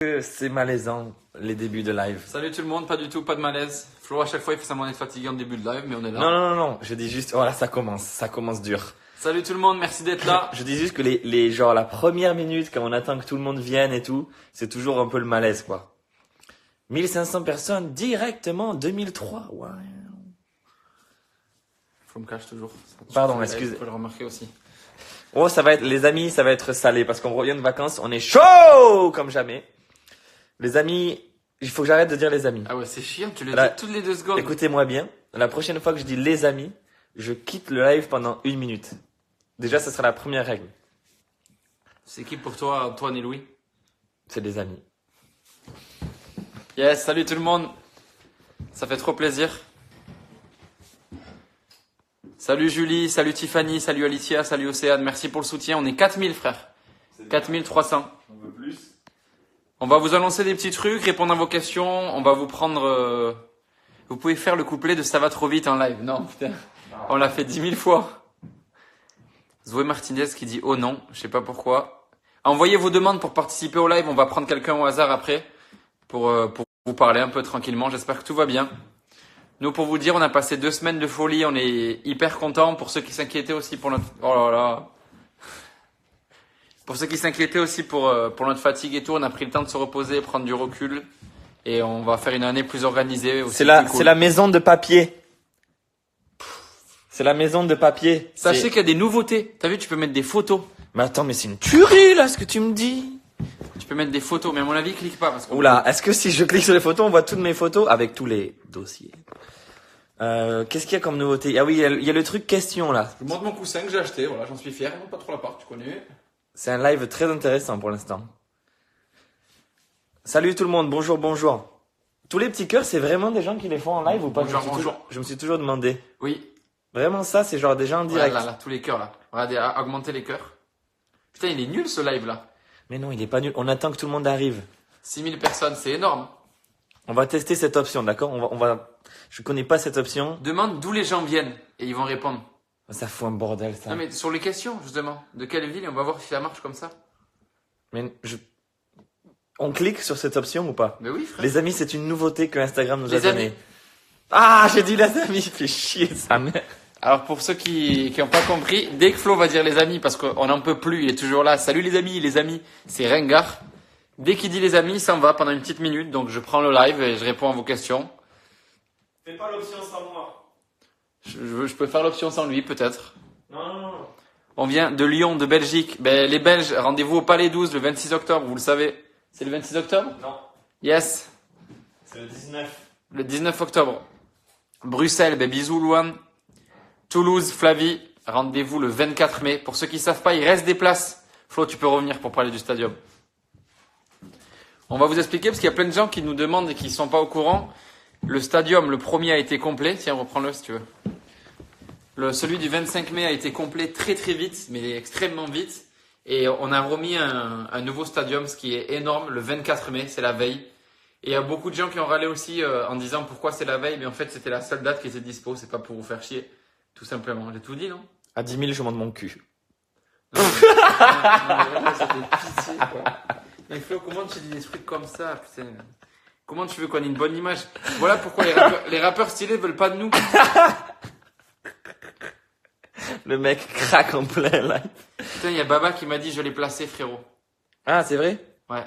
C'est malaisant, les débuts de live. Salut tout le monde, pas du tout, pas de malaise. Flo, à chaque fois, il fait semblant d'être fatigué en début de live, mais on est là. Non, je dis juste, voilà, ça commence dur. Salut tout le monde, merci d'être là. Je dis juste que genre, la première minute, quand on attend que tout le monde vienne et tout, c'est toujours un peu le malaise, quoi. 1500 personnes directement, 2003, ouais. Flo me cache toujours. Pardon, excusez. Faut le remarquer aussi. Oh, ça va être, les amis, ça va être salé, parce qu'on revient de vacances, on est chaud comme jamais. Les amis, il faut que j'arrête de dire les amis. Ah ouais, c'est chiant, tu le Là, dis toutes les 2 secondes. Écoutez-moi bien, la prochaine fois que je dis les amis, je quitte le live pendant 1 minute. Déjà, ce sera la première règle. C'est qui pour toi, Antoine et Louis? C'est des amis. Yes, salut tout le monde. Ça fait trop plaisir. Salut Julie, salut Tiffany, salut Alicia, salut Océane. Merci pour le soutien. On est 4000 frères. 4300. On veut plus. On va vous annoncer des petits trucs, répondre à vos questions. On va vous prendre... Vous pouvez faire le couplet de Ça va trop vite en live. Non, putain. On l'a fait 10 000 fois. Zoé Martinez qui dit oh non, je sais pas pourquoi. Envoyez vos demandes pour participer au live. On va prendre quelqu'un au hasard après pour vous parler un peu tranquillement. J'espère que tout va bien. Nous, pour vous dire, on a passé 2 semaines de folie. On est hyper contents. Pour ceux qui s'inquiétaient aussi pour notre... Oh là là. Pour ceux qui s'inquiétaient aussi pour notre fatigue et tout, on a pris le temps de se reposer, prendre du recul. Et on va faire une année plus organisée. Aussi C'est la, plus cool. c'est la maison de papier. C'est la maison de papier. Sachez C'est- qu'il y a des nouveautés. T'as vu, tu peux mettre des photos. Mais attends, mais c'est une tuerie, là, ce que tu me dis. Tu peux mettre des photos, mais à mon avis, clique pas. Parce que... Oula, est-ce que si je clique sur les photos, on voit toutes mes photos avec tous les dossiers? Qu'est-ce qu'il y a comme nouveauté? Ah oui, il y a le truc question, là. Je vous montre mon coussin que j'ai acheté. Voilà, j'en suis fier. Pas trop la part, tu connais. C'est un live très intéressant pour l'instant. Salut tout le monde, bonjour. Tous les petits cœurs, c'est vraiment des gens qui les font en live ou pas? Bonjour, bonjour. Je me suis toujours demandé. Oui. Vraiment ça, c'est genre des gens en direct. Voilà, là, tous les cœurs, là. Regardez, augmenter les cœurs. Putain, il est nul, ce live, là. Mais non, il est pas nul. On attend que tout le monde arrive. 6000 personnes, c'est énorme. On va tester cette option, d'accord? On va. Je connais pas cette option. Demande d'où les gens viennent. Et ils vont répondre. Ça fout un bordel, ça. Non, mais sur les questions, justement. De quelle ville? Et on va voir si ça marche comme ça. Mais on clique sur cette option ou pas? Mais oui, frère. Les amis, c'est une nouveauté que Instagram nous a Les amis. donnée. Ah, j'ai dit les amis, fais chier sa mère. Alors, pour ceux qui ont pas compris, dès que Flo va dire les amis, parce qu'on n'en peut plus, il est toujours là. Salut les amis, c'est ringard. Dès qu'il dit les amis, il s'en va pendant une petite minute. Donc, je prends le live et je réponds à vos questions. Fais pas l'option sans moi. Je peux faire l'option sans lui, peut-être. Non. On vient de Lyon, de Belgique. Ben, les Belges, rendez-vous au Palais 12 le 26 octobre, vous le savez. C'est le 26 octobre? Non, Yes. c'est le 19. Le 19 octobre. Bruxelles, ben, bisous Louane. Toulouse, Flavie, rendez-vous le 24 mai. Pour ceux qui savent pas, il reste des places. Flo, tu peux revenir pour parler du stadium. On va vous expliquer parce qu'il y a plein de gens qui nous demandent et qui sont pas au courant. Le stadium, le premier a été complet. Tiens, reprends-le si tu veux. Celui du 25 mai a été complet très très vite, mais extrêmement vite. Et on a remis un nouveau stadium, ce qui est énorme, le 24 mai, c'est la veille. Et il y a beaucoup de gens qui ont râlé aussi en disant pourquoi c'est la veille, mais en fait c'était la seule date qui était dispo, c'est pas pour vous faire chier, tout simplement. J'ai tout dit, non? À 10 000, je monte mon cul. Non, mais c'était pitié, quoi. Mais Flo, comment tu dis des trucs comme ça, putain? Comment tu veux qu'on ait une bonne image? Voilà pourquoi les rappeurs stylés veulent pas de nous. Le mec craque en plein live. Putain, il y a Baba qui m'a dit je l'ai placé, frérot. Ah, c'est vrai? Ouais.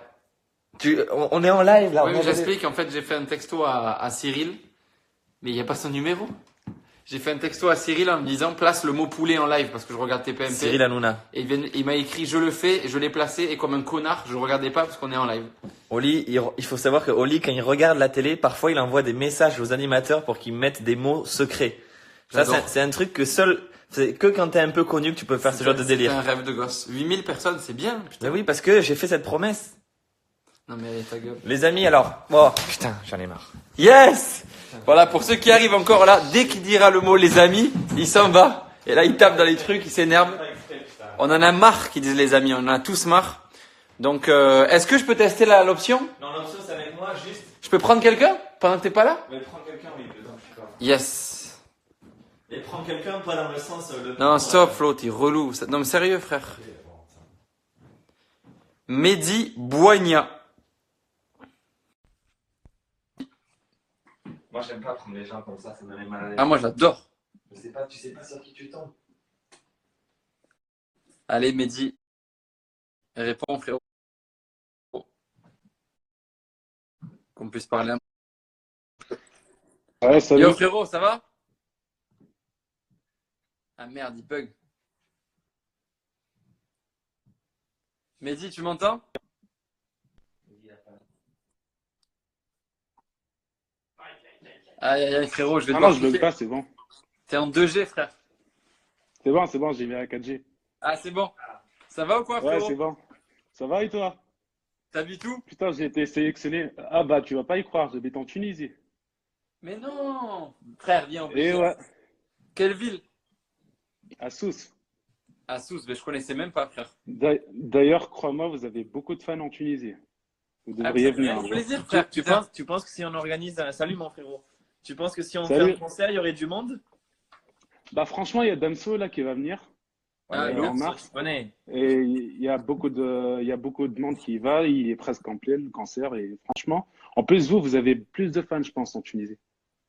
On est en live, là. Oui, on mais est- j'explique. En fait, j'ai fait un texto à Cyril, mais il n'y a pas son numéro. J'ai fait un texto à Cyril en me disant place le mot poulet en live parce que je regarde TPMP. Cyril Hanouna. Et il m'a écrit je le fais, je l'ai placé et comme un connard, je le regardais pas parce qu'on est en live. Oli, il faut savoir que Oli, quand il regarde la télé, parfois il envoie des messages aux animateurs pour qu'ils mettent des mots secrets. Ça, J'adore. c'est un truc que c'est que quand t'es un peu connu que tu peux faire ce genre de C'est délire. un rêve de gosse. 8000 personnes, c'est bien. Putain. Mais oui, parce que j'ai fait cette promesse. Non mais allez, ta gueule. Les amis, alors. Oh, putain, j'en ai marre. Yes. Voilà, pour ceux qui arrivent encore là, dès qu'il dira le mot les amis, il s'en va. Et là, il tape dans les trucs, il s'énerve. On en a marre qu'ils disent les amis, on en a tous marre. Donc, est-ce que je peux tester l'option? Non, l'option, c'est avec moi, juste. Je peux prendre quelqu'un pendant que t'es pas là? Mais prends quelqu'un, oui, dedans, je suis d'accord. Yes. Et prends quelqu'un, pas dans le sens. Non, stop, Flo, t'es relou. Non, mais sérieux, frère. Mehdi Boigna. Moi, j'aime pas prendre les gens comme ça me met mal à l'aise. Ah, moi, j'adore. Tu sais pas sur qui tu tombes. Allez, Mehdi, réponds, frérot. Qu'on puisse parler un peu. Ouais, salut. Yo, frérot, ça va? Ah merde, il bug. Mehdi, tu m'entends? Aïe, aïe, aïe, frérot, je vais Ah devoir non, je bug quitter. pas, c'est bon. T'es en 2G, frère. C'est bon, j'ai mis la 4G. Ah, c'est bon. Ça va ou quoi, Ouais, frérot? c'est bon. Ça va et toi? T'habites où? Putain, j'ai été sélectionné. Ah bah, tu vas pas y croire, j'habite en Tunisie. Mais non! Frère, viens, on va Et chez- ouais, Quelle ville? à Sousse. À Sousse, mais je connaissais même pas, frère. D'ailleurs, crois-moi, vous avez beaucoup de fans en Tunisie. Vous Ah, mais devriez ça fait venir trop un jour. plaisir, frère. Putain. Tu penses que si on organise un... Salut mon frérot. Tu penses que si on fait un Salut. concert, il y aurait du monde? Bah franchement, il y a Damso là qui va venir Ah, Ouais, Damso, en mars. tu connais. Et il y a beaucoup de monde qui y va. Il est presque complet le concert. Et franchement, en plus, vous avez plus de fans, je pense, en Tunisie.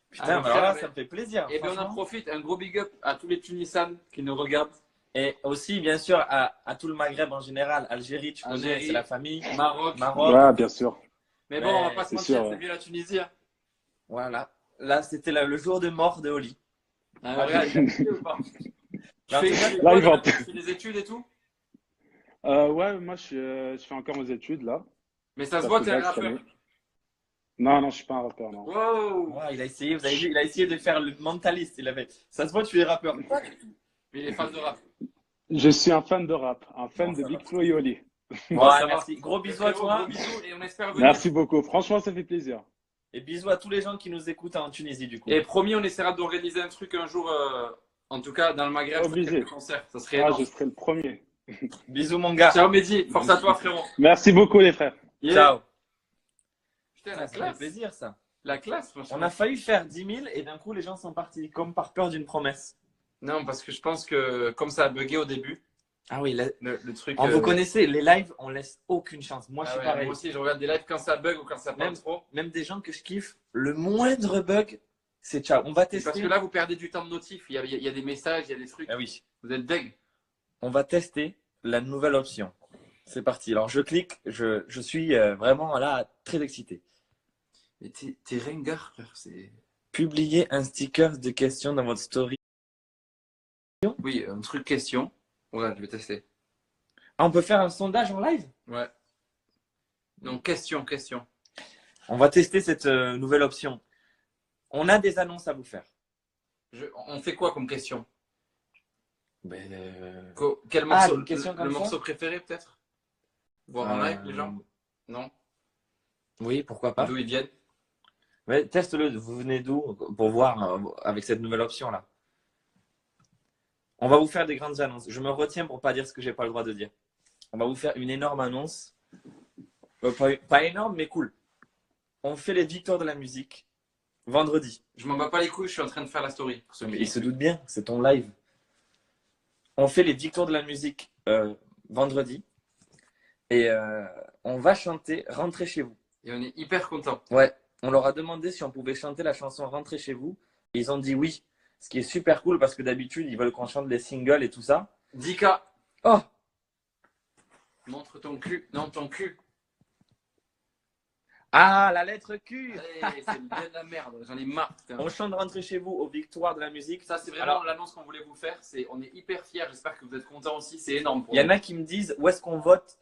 Putain, Ah, mais alors là, frère, ça me fait plaisir. Et bien, on en Franchement. profite. Un gros big up à tous les Tunisans qui nous regardent. Et aussi, bien sûr, à tout le Maghreb en général. Algérie, tu connais, Algérie. c'est la famille. Maroc. Maroc. Ouais, bien sûr. Mais bon, on va pas se c'est mentir, sûr, c'est ouais. mieux la Tunisie. Hein. Voilà. Là, c'était le jour de mort de Oli. Ah, ouais, t'as kiffé ou pas? Tu En fais, tout cas, tu fais Là, quoi, il va. tu fais des études et tout? Ouais, moi, je fais encore mes études là. Mais ça se Ça voit, fait t'es un bac cette rappeur. année. Non, non, je suis pas un rappeur, non. Wow! ouais, il a essayé, vous avez vu, il a essayé de faire le mentaliste. Il avait. Ça se voit, tu es rappeur. Mais il est fan de rap. Je suis un fan de rap, un fan Bon, de ça Big va. Flo et Oli. Bon, Ouais, ça va. merci. Gros Mais bisous à frérot, toi. gros bisous et on espère venir. Merci beaucoup. Franchement, ça fait plaisir. Et bisous à tous les gens qui nous écoutent en Tunisie, du coup. Et promis, on essaiera d'organiser un truc un jour, en tout cas dans le Maghreb, Obligé. quelques concerts. Ça serait Ah, énorme. je serai le premier. Bisous, mon gars. Ciao Mehdi, force à toi frérot. Merci beaucoup, les frères. Yeah. Ciao. Putain, Ça la fait classe. plaisir, ça. La classe, franchement. On a failli faire 10 000 et d'un coup, les gens sont partis, comme par peur d'une promesse. Non, parce que je pense que comme ça a bugué au début, Ah oui, le truc. vous connaissez, les lives, on laisse aucune chance. Moi, je Ah suis ouais, pareil. moi aussi, je regarde des lives quand ça bug ou quand ça parle Même- trop. Même des gens que je kiffe, le moindre bug, c'est ciao. On va C'est tester. parce que là, vous perdez du temps de notif. Il y a des messages, il y a des trucs. Ah oui. Vous êtes deg. On va tester la nouvelle option. C'est parti. Alors, je clique. Je suis vraiment là très excité. Mais t'es ringard, frère. Publier un sticker de questions dans votre story. Oui, un truc question. Ouais, je vais tester. Ah, on peut faire un sondage en live? Ouais. Non, question. On va tester cette nouvelle option. On a des annonces à vous faire. On fait quoi comme question? Ben, Quel morceau? une question comme le ça morceau préféré, peut-être? Voir en live, les gens? Non? Oui, pourquoi pas. D'où ils viennent? Ouais, teste-le. Vous venez d'où pour voir avec cette nouvelle option-là. On va vous faire des grandes annonces. Je me retiens pour pas dire ce que j'ai pas le droit de dire. On va vous faire une énorme annonce. Pas énorme, mais cool. On fait les victoires de la musique vendredi. Je m'en bats pas les couilles, je suis en train de faire la story. Pour ceux Mais qui- il se doute bien, c'est ton live. On fait les victoires de la musique vendredi. Et on va chanter Rentrez chez vous. Et on est hyper content. Ouais, on leur a demandé si on pouvait chanter la chanson Rentrez chez vous. Et ils ont dit oui. Ce qui est super cool parce que d'habitude, ils veulent qu'on chante les singles et tout ça. 10K. Oh, Montre ton cul. Non, ton cul. ah, la lettre Q. Allez, c'est bien de la merde. J'en ai marre. Putain. On chante Rentrez chez vous aux victoires de la musique. Ça, c'est vraiment Alors, l'annonce qu'on voulait vous faire. On est hyper fiers. J'espère que vous êtes contents aussi. C'est énorme pour il y en nous. a qui me disent où est-ce qu'on vote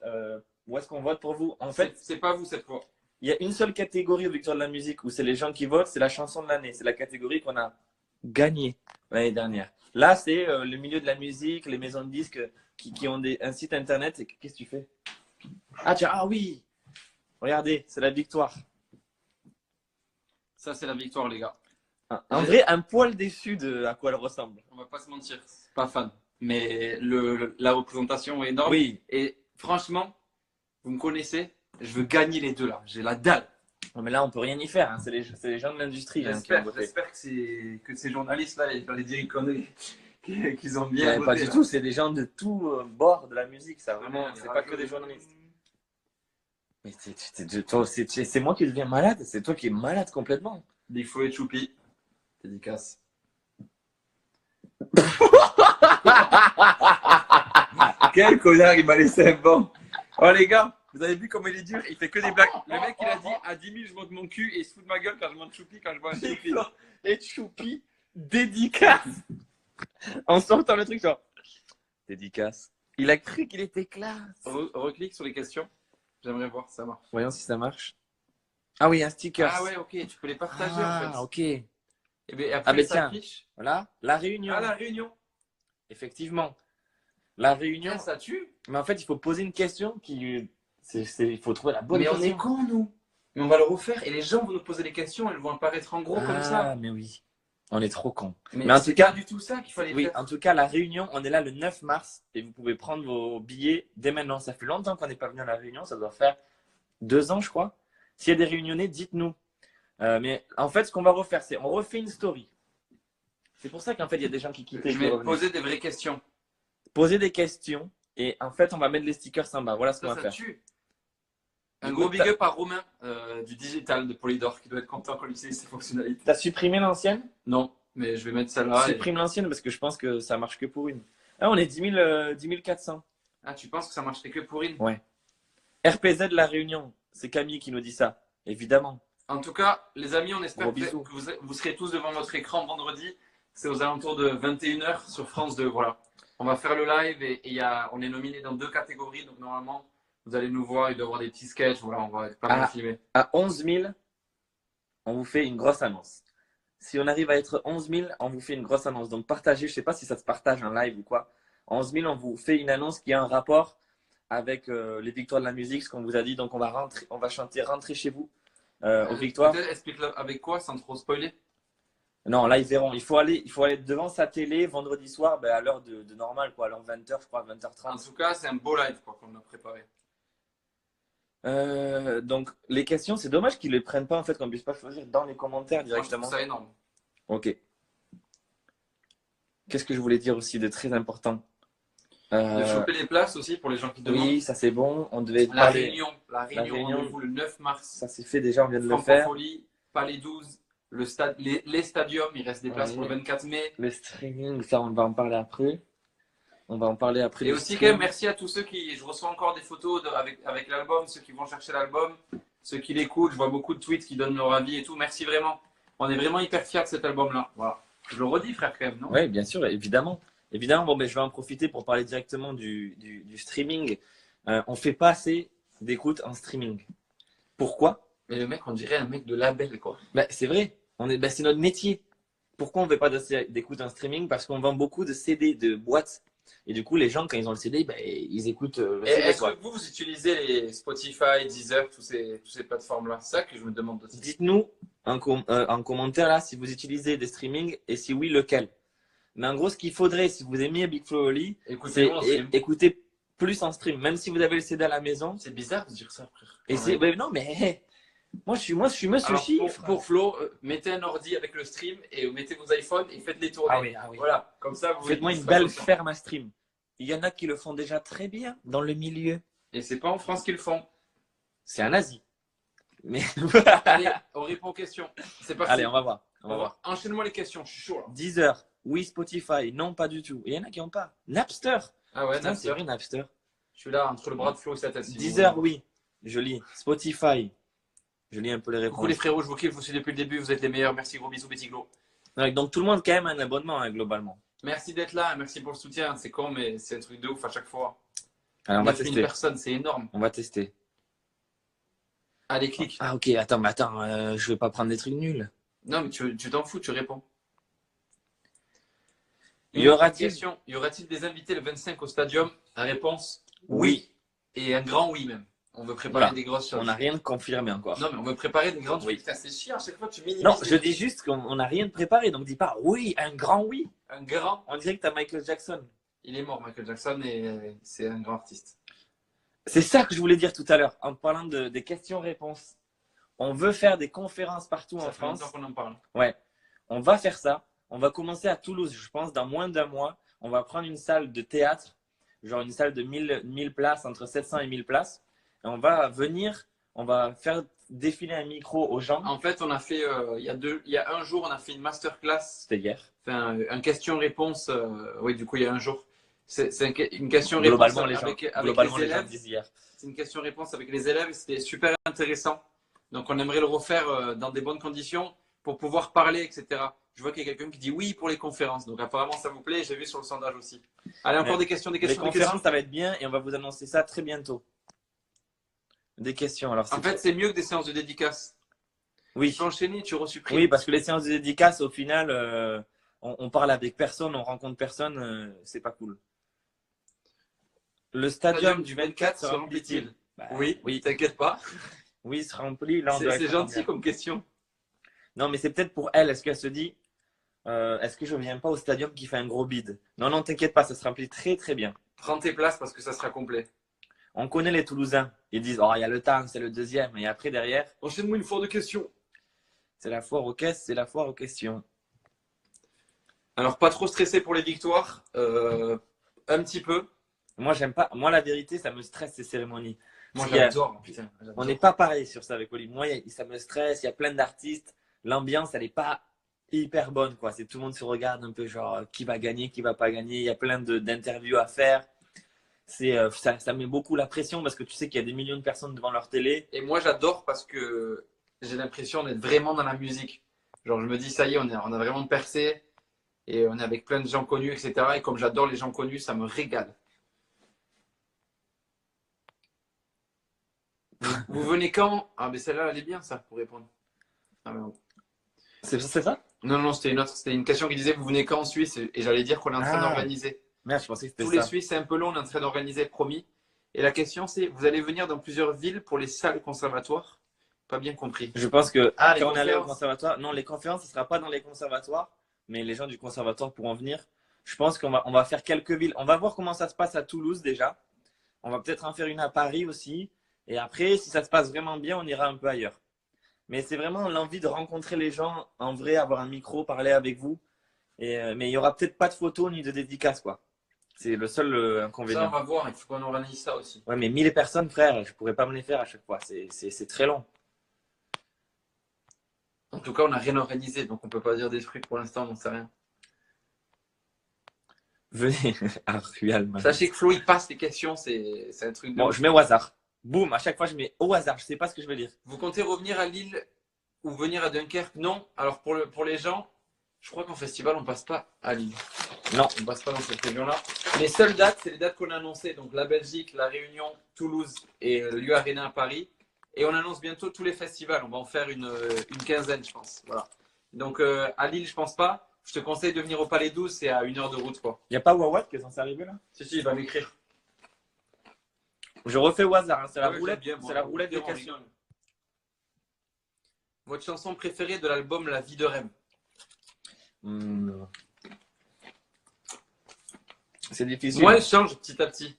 pour vous. En fait, C'est pas vous cette fois. il y a une seule catégorie aux victoires de la musique où c'est les gens qui votent, c'est la chanson de l'année. C'est la catégorie qu'on a gagnée l'année dernière. Là, c'est le milieu de la musique, les maisons de disques qui ont un site internet. Et qu'est-ce que tu fais? Ah tiens, ah oui. Regardez, c'est la victoire. Ça, c'est la victoire, les gars. En vrai, un poil déçu de à quoi elle ressemble. On va pas se mentir. C'est pas fan. Mais la représentation est énorme. Oui. Et franchement, vous me connaissez. Je veux gagner les deux là. J'ai la dalle. Non, mais là, on peut rien y faire. Hein. C'est les gens de l'industrie hein, qui ont voté. J'espère que ces journalistes-là, ils vont les dire une connerie, qu'ils ont bien Ouais, voté. pas du là. tout, c'est des gens de tout bord de la musique, ça vraiment, Ouais, c'est pas que des radio. journalistes. Mais c'est moi qui deviens malade, c'est toi qui es malade complètement. Big Flo et Choupi. Dédicace. Quel connard, il m'a laissé un bon. Oh les gars, vous avez vu comment il est dur? Il fait que des blagues. Le mec, il a dit à 10 000, je monte mon cul et il se fout de ma gueule quand je monte Choupi, quand je vois un Choupi. Et Choupi, dédicace. En sortant le truc, genre, dédicace. Il a cru qu'il était classe. Reclique sur les questions. J'aimerais voir si ça marche. Voyons si ça marche. Ah oui, un sticker. Ah ouais, ok, tu peux les partager en fait. Ok. Et bien après, Ah ben ça tiens. affiche. Voilà, la réunion. Ah, la réunion. Effectivement. La réunion. Tiens, ça tue. Mais en fait, il faut poser une question qui. Il faut trouver la bonne Mais question. on est cons, nous. Mais on va le refaire et les gens vont nous poser des questions, elles vont apparaître en gros comme ça. Ah, mais oui. On est trop cons. Mais en c'est tout cas, pas du tout ça qu'il fallait oui, faire. en tout cas, la réunion, on est là le 9 mars et vous pouvez prendre vos billets dès maintenant. Ça fait longtemps qu'on n'est pas venu à la réunion, ça doit faire 2 ans, je crois. S'il y a des réunionnais, dites-nous. Mais en fait, ce qu'on va refaire, c'est on refait une story. C'est pour ça qu'en fait, il y a des gens qui quittent. Je vais poser des vraies questions. Poser des questions et en fait, on va mettre les stickers en bas. Voilà ce qu'on va Ça faire. tue. Un gros big up à Romain du digital de Polydor qui doit être content qu'on utilise ses fonctionnalités. T'as supprimé l'ancienne? Non, mais je vais mettre celle-là. Supprime l'ancienne parce que je pense que ça marche que pour une. Ah, on est 10 400. Ah, tu penses que ça marcherait que pour une? Ouais. RPZ de la Réunion, c'est Camille qui nous dit ça, évidemment. En tout cas, les amis, on espère Gros que bisous. vous serez tous devant votre écran vendredi. C'est aux alentours de 21h sur France 2. Voilà. On va faire le live et on est nominé dans 2 catégories. Donc normalement, vous allez nous voir. Il doit y avoir des petits sketchs. Voilà, on va être pas mal filmé. À 11 000, on vous fait une grosse annonce. Si on arrive à être 11 000, on vous fait une grosse annonce. Donc partagez, je ne sais pas si ça se partage en live ou quoi. 11 000, on vous fait une annonce qui a un rapport avec les victoires de la musique, ce qu'on vous a dit. Donc on va chanter Rentrez chez vous aux victoires. Peut-être explique-le avec quoi sans trop spoiler. Non, là ils verront. Il faut aller devant sa télé vendredi soir à l'heure de normal, quoi, à l'heure 20h, je crois, En 20h30. tout cas, c'est un beau live qu'on a préparé. Donc les questions, c'est dommage qu'ils ne les prennent pas en fait, qu'on ne puisse pas choisir dans les commentaires Moi, je directement. trouve ça énorme. Ok. Qu'est-ce que je voulais dire aussi de très important? De choper les places aussi pour les gens qui demandent. Oui, ça c'est bon. On devait La parler. réunion, réunion. rendez-vous le 9 mars. Ça c'est fait déjà, on vient de le faire. Francophonie, Palais 12, les stadiums, il reste des places Oui. pour le 24 mai. Le streaming, ça on va en parler après. On va en parler après. Et du aussi, quand stream. même, merci à tous ceux qui. Je reçois encore des photos avec l'album, ceux qui vont chercher l'album, ceux qui l'écoutent. Je vois beaucoup de tweets qui donnent leur avis et tout. Merci vraiment. On est vraiment hyper fiers de cet album-là. Voilà. Je le redis, frère, quand même, non? Oui, bien sûr, évidemment. Évidemment, bon, je vais en profiter pour parler directement du streaming. On fait pas assez d'écoute en streaming. Pourquoi? Mais le mec, on dirait un mec de label, quoi. C'est vrai. C'est notre métier. Pourquoi on ne fait pas d'écoute en streaming? Parce qu'on vend beaucoup de CD, de boîtes. Et du coup, les gens, quand ils ont le CD, ils écoutent le CD. Est-ce que vous utilisez les Spotify, Deezer, toutes ces plateformes-là? C'est ça que je me demande aussi. Dites-nous en commentaire là si vous utilisez des streamings et si oui, lequel. Mais en gros, ce qu'il faudrait, si vous aimez Big Flo Oli, c'est écouter plus en stream. Même si vous avez le CD à la maison. C'est bizarre de dire ça, frère. Et non, mais moi, je suis monsieur Alors, chiffre. pour Flo, mettez un ordi avec le stream et mettez vos iPhones et faites-les tourner. Ah oui. Voilà, comme ça, vous Faites-moi une belle ferme à stream. Il y en a qui le font déjà très bien dans le milieu. Et c'est pas en France qu'ils le font. C'est un Asie. Mais Allez, on répond aux questions. C'est parti. allez, on va voir. On va voir. Enchaîne-moi les questions, je suis chaud là. Deezer, oui, Spotify, non, pas du tout. Il y en a qui n'ont pas. Napster. Ah ouais, Putain, c'est vrai, Napster. Je suis là entre le bras de Flo et sa tête. Deezer, oui. Je lis. Spotify. Je lis un peu les réponses. Coucou les frérots, je vous kiffe, vous suivez depuis le début, vous êtes les meilleurs. Merci, gros bisous, Betty Glo. Ouais, donc tout le monde quand même a un abonnement globalement. Merci d'être là, merci pour le soutien. C'est con, mais c'est un truc de ouf à chaque fois. Allez, on va 9000 tester. personnes, c'est énorme. On va tester. Allez, clique. Ah ok, attends, je vais pas prendre des trucs nuls. Non, mais tu t'en fous, tu réponds. Y aura-t-il des invités le 25 au stadium? La réponse, oui. Et un grand oui même. On veut préparer Voilà. des grosses choses. On n'a rien de confirmé encore. Non, mais on veut préparer des grandes Oui. choses. Putain, c'est chiant, à chaque fois tu minimises. Non, je dis juste qu'on n'a rien de préparé, donc dis pas oui, un grand oui. Un grand. On dirait que t'as Michael Jackson. Il est mort, Michael Jackson, et c'est un grand artiste. C'est ça que je voulais dire tout à l'heure en parlant des questions-réponses. On veut faire des conférences partout en Ça fait France. longtemps qu'on en parle. Ouais, on va faire ça. On va commencer à Toulouse, je pense, dans moins d'un mois. On va prendre une salle de théâtre, genre une salle de 1000 places, entre 700 et 1000 places. Et on va venir On va faire défiler un micro aux gens. En fait, on a fait, il y a un jour, on a fait une masterclass, C'était hier. enfin, un question-réponse, oui, du coup, il y a un jour. C'est une question-réponse Globalement, les gens, avec globalement, les les gens élèves. disent hier. C'est une question-réponse avec les élèves et c'était super intéressant. Donc, on aimerait le refaire dans des bonnes conditions pour pouvoir parler, etc. Je vois qu'il y a quelqu'un qui dit oui pour les conférences. Donc, apparemment, ça vous plaît. J'ai vu sur le sondage aussi. Allez, encore des questions, des Les questions, des conférences, questions. ça va être bien et on va vous annoncer ça très bientôt. Des questions. Alors, En fait, c'est mieux que des séances de dédicace. oui. Tu peux enchaîner, tu resupprimes. Oui, parce que les séances de dédicace, au final, on parle avec personne, on rencontre personne, c'est pas cool. Le stadium du 24 se remplit-il? Bah, Oui, oui, t'inquiète pas. oui, il se remplit. Là, on doit C'est être gentil combien? comme question. Non, mais c'est peut-être pour elle. Est-ce qu'elle se dit, est-ce que je viens pas au stadium qui fait un gros bide? Non, non, t'inquiète pas, ça se remplit très très bien. Prends tes places parce que ça sera complet. On connaît les Toulousains. Ils disent, oh, il y a le temps, c'est le deuxième. Et après, derrière, Enchaîne-moi une foire de questions. c'est la foire aux caisses, c'est la foire aux questions. Alors, pas trop stressé pour les victoires. Un petit peu. Moi, j'aime pas. Moi, la vérité, ça me stresse ces cérémonies. Moi, Parce qu'il y a- j'adore. Putain, j'adore. On n'est pas pareil sur ça avec Oli. Moi, ça me stresse. Il y a plein d'artistes. L'ambiance, elle n'est pas hyper bonne, quoi. C'est tout le monde se regarde un peu, genre qui va gagner, qui va pas gagner. Il y a plein d'interviews à faire. Ça met beaucoup la pression parce que tu sais qu'il y a des millions de personnes devant leur télé. Et moi, j'adore parce que j'ai l'impression d'être vraiment dans la musique. Genre, je me dis, ça y est, on a vraiment percé. Et on est avec plein de gens connus, etc. Et comme j'adore les gens connus, ça me régale. Vous venez quand? Ah, mais celle-là, elle est bien, ça, pour répondre. Ah, mais bon. C'est ça? Non, non, c'était une autre. C'était une question qui disait, vous venez quand en Suisse? Et j'allais dire qu'on est en train Ah. d'organiser. Merde, je pensais que Tous c'était les ça. Suisses, c'est un peu long, on est en train d'organiser, promis. Et la question, c'est, vous allez venir dans plusieurs villes pour les salles conservatoires? Pas bien compris. Je pense que Ah, les quand on est allé au conférences. conservatoire, non, les conférences, ce ne sera pas dans les conservatoires, mais les gens du conservatoire pourront venir. Je pense on va faire quelques villes. On va voir comment ça se passe à Toulouse déjà. On va peut-être en faire une à Paris aussi. Et après, si ça se passe vraiment bien, on ira un peu ailleurs. Mais c'est vraiment l'envie de rencontrer les gens en vrai, avoir un micro, parler avec vous. Mais il n'y aura peut-être pas de photos ni de dédicaces, quoi. C'est le seul Ça, on inconvénient. va voir, il faut qu'on organise ça aussi. Ouais, mais 1000 personnes, frère, je pourrais pas me les faire à chaque fois. C'est très long. En tout cas, on n'a rien organisé, donc on peut pas dire des trucs pour l'instant, on n'en sait rien. Venez à Rualman. Sachez que Flo, il passe les questions, c'est un truc de Bon, ouf. je mets au hasard. Boum, à chaque fois, je mets au hasard. Je sais pas ce que je veux dire. Vous comptez revenir à Lille ou venir à Dunkerque? Non. Alors pour les gens, je crois qu'en festival, on passe pas à Lille. Non. On passe pas dans cette région-là. Les seules dates, c'est les dates qu'on a annoncées. Donc la Belgique, la Réunion, Toulouse et l'U Arena à Paris. Et on annonce bientôt tous les festivals. On va en faire une quinzaine, je pense. Voilà. Donc à Lille, je pense pas. Je te conseille de venir au Palais 12, c'est à 1 heure de route, quoi. Il n'y a pas Wawat qui est censé arriver là? Si, il va m'écrire. Je refais au hasard. Hein. C'est la Ouais, roulette, j'aime bien, moi. c'est la roulette de On questions. rigole. Votre chanson préférée de l'album La vie de rêve? C'est difficile. Moi, elle change petit à petit.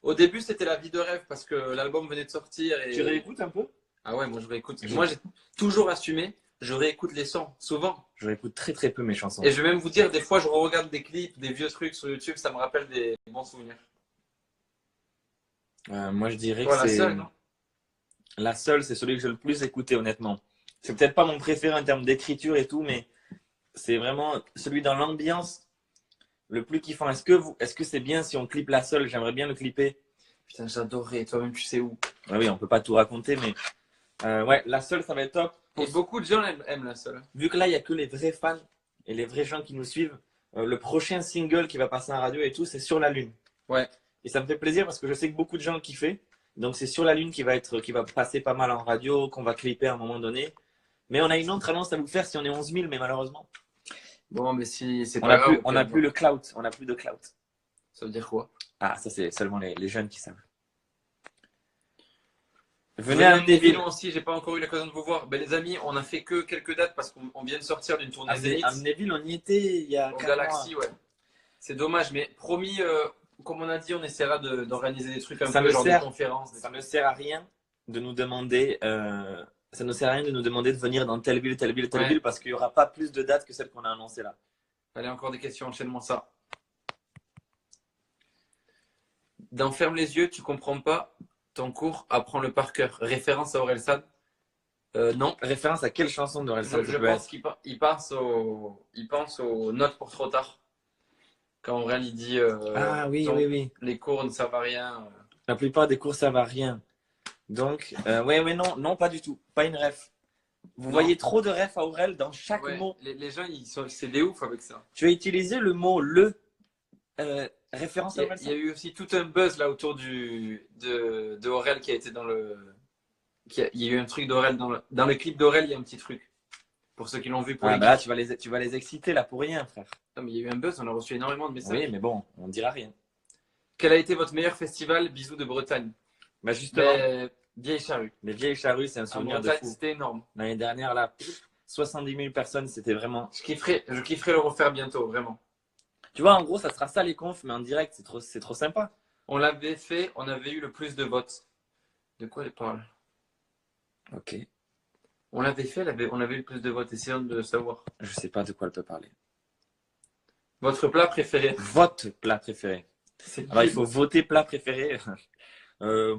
Au début, c'était La vie de rêve parce que l'album venait de sortir. Et... Tu réécoutes un peu? Ah ouais, moi je réécoute. Moi, j'ai toujours assumé. Je réécoute les sons, souvent. Je réécoute très très peu mes chansons. Et je vais même vous dire, des fois, je regarde des clips, des vieux trucs sur YouTube, ça me rappelle des bons souvenirs. Moi, je dirais Toi, que la c'est seule, non? la seule, c'est celui que j'ai le plus écouté, honnêtement. C'est peut-être pas mon préféré en termes d'écriture et tout, mais c'est vraiment celui dans l'ambiance le plus kiffant. Est-ce que c'est bien si on clippe la seule? J'aimerais bien le clipper. Putain, j'adorais. Toi-même, tu sais où. Ouais, oui, on peut pas tout raconter, mais ouais, la seule, ça va être top. Et beaucoup de gens aiment la seule. Vu que là, il y a que les vrais fans et les vrais gens qui nous suivent, le prochain single qui va passer en radio et tout, c'est Sur la Lune. Ouais. Et ça me fait plaisir parce que je sais que beaucoup de gens le kiffaient. Donc c'est Sur la Lune qui va passer pas mal en radio, qu'on va clipper à un moment donné. Mais on a une autre annonce à vous faire si on est 11 000, mais malheureusement. Bon, mais si c'est On pas n'a grave. plus, plus le clout. On n'a plus de clout. Ça veut dire quoi? Ah, ça c'est seulement les jeunes qui savent. Venez à Amnéville Amnéville. aussi, j'ai pas encore eu l'occasion de vous voir. Ben, les amis, on a fait que quelques dates parce qu'on vient de sortir d'une tournée Zénith. Amnéville, on y était il y a Au 4 Galaxy, mois. ouais. C'est dommage, mais promis, comme on a dit, on essaiera d'organiser des trucs un Ça peu me genre sert. des conférences. Ça ne sert à rien de nous demander. Ça ne sert à rien de nous demander de venir dans telle ville, telle ville, telle Ouais. ville, parce qu'il n'y aura pas plus de dates que celles qu'on a annoncées là. Allez, encore des questions, enchaîne-moi ça. Dans Ferme les yeux, tu comprends pas Ton cours apprend-le par cœur. Référence à Orelsan? Non. Référence à quelle chanson de Orelsan Je pense il pense aux notes pour trop tard. Quand Aurel il dit Ah oui. les cours ne servent à rien. La plupart des cours servent à rien. Donc, ouais, non, pas du tout. Pas une ref. Vous Non. voyez trop de refs à Aurel dans chaque Ouais, mot. les gens, c'est des ouf avec ça. Tu as utilisé le mot le référence à Il y Orelsan. a eu aussi tout un buzz là autour de Aurel qui a été dans le. Il y a eu un truc d'Aurel dans le clip d'Aurel, il y a un petit truc. Pour ceux qui l'ont vu pour Ah, les bah là, geeks. tu vas les exciter là pour rien, frère. Non, mais il y a eu un buzz, on a reçu énormément de messages. Oui, mais bon, on dira rien. Quel a été votre meilleur festival Bisous de Bretagne? Bah justement, Vieille Charrue. les vieilles charrues, c'est un En souvenir de Bretagne, fou. c'était énorme. L'année dernière, là, 70 000 personnes, c'était vraiment. Je kifferais le refaire bientôt, vraiment. Tu vois, en gros, ça sera ça les confs, mais en direct, c'est trop sympa. On l'avait fait, on avait eu le plus de votes. De quoi elle parle? Ok. On l'avait fait, on avait eu le plus de votes. Essayons de savoir. Je sais pas de quoi elle peut parler. Votre plat préféré? Votre plat préféré. Alors, il faut voter plat préféré. Moi,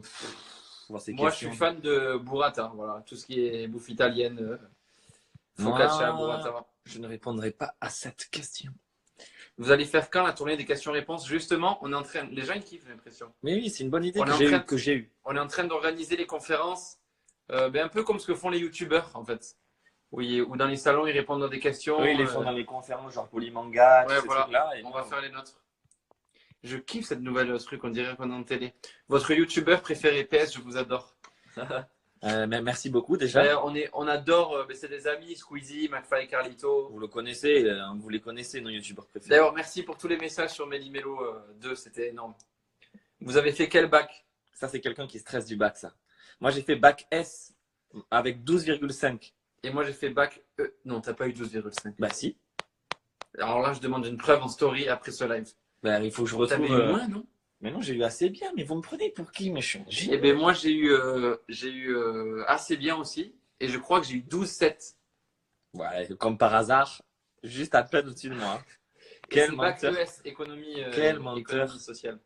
je suis fan de burrata. Voilà, tout ce qui est bouffe italienne, focaccia, burrata. Je ne répondrai pas à cette question. Vous allez faire quand la tournée des questions-réponses? Justement, on est en train. Les gens ils kiffent, j'ai l'impression. Mais oui, c'est une bonne idée On est que j'ai eue. On est en train d'organiser les conférences, un peu comme ce que font les youtubeurs en fait. Oui, ou dans les salons, ils répondent à des questions. Oui, ils les font dans les conférences, genre Polymanga, Ouais, tous ces voilà. trucs-là. On va faire les nôtres. Je kiffe cette nouvelle truc, on dirait qu'on est en télé. Votre youtubeur préféré? PS, je vous adore. Mais merci beaucoup déjà. On adore, c'est des amis, Squeezie, McFly et Carlito. Vous le connaissez, vous les connaissez, nos youtubeurs préférés. D'ailleurs, merci pour tous les messages sur Méli-Mélo 2, c'était énorme. Vous avez fait quel bac? Ça, c'est quelqu'un qui stresse du bac, ça. Moi, j'ai fait bac S avec 12,5. Et moi, j'ai fait bac E. Non, t'as pas eu 12,5. Bah si. Alors là, je demande une preuve en story après ce live. Bah, il faut que je retrouve. T'avais eu moins, non? Mais non, j'ai eu assez bien. Mais vous me prenez pour qui, méchant? Eh ben moi, j'ai eu assez bien aussi. Et je crois que j'ai eu 12,7. Ouais, comme par hasard, juste à peine au-dessus de moi. Hein. Quel menteur. Bac ES, économie, Quel menteur. économie sociale.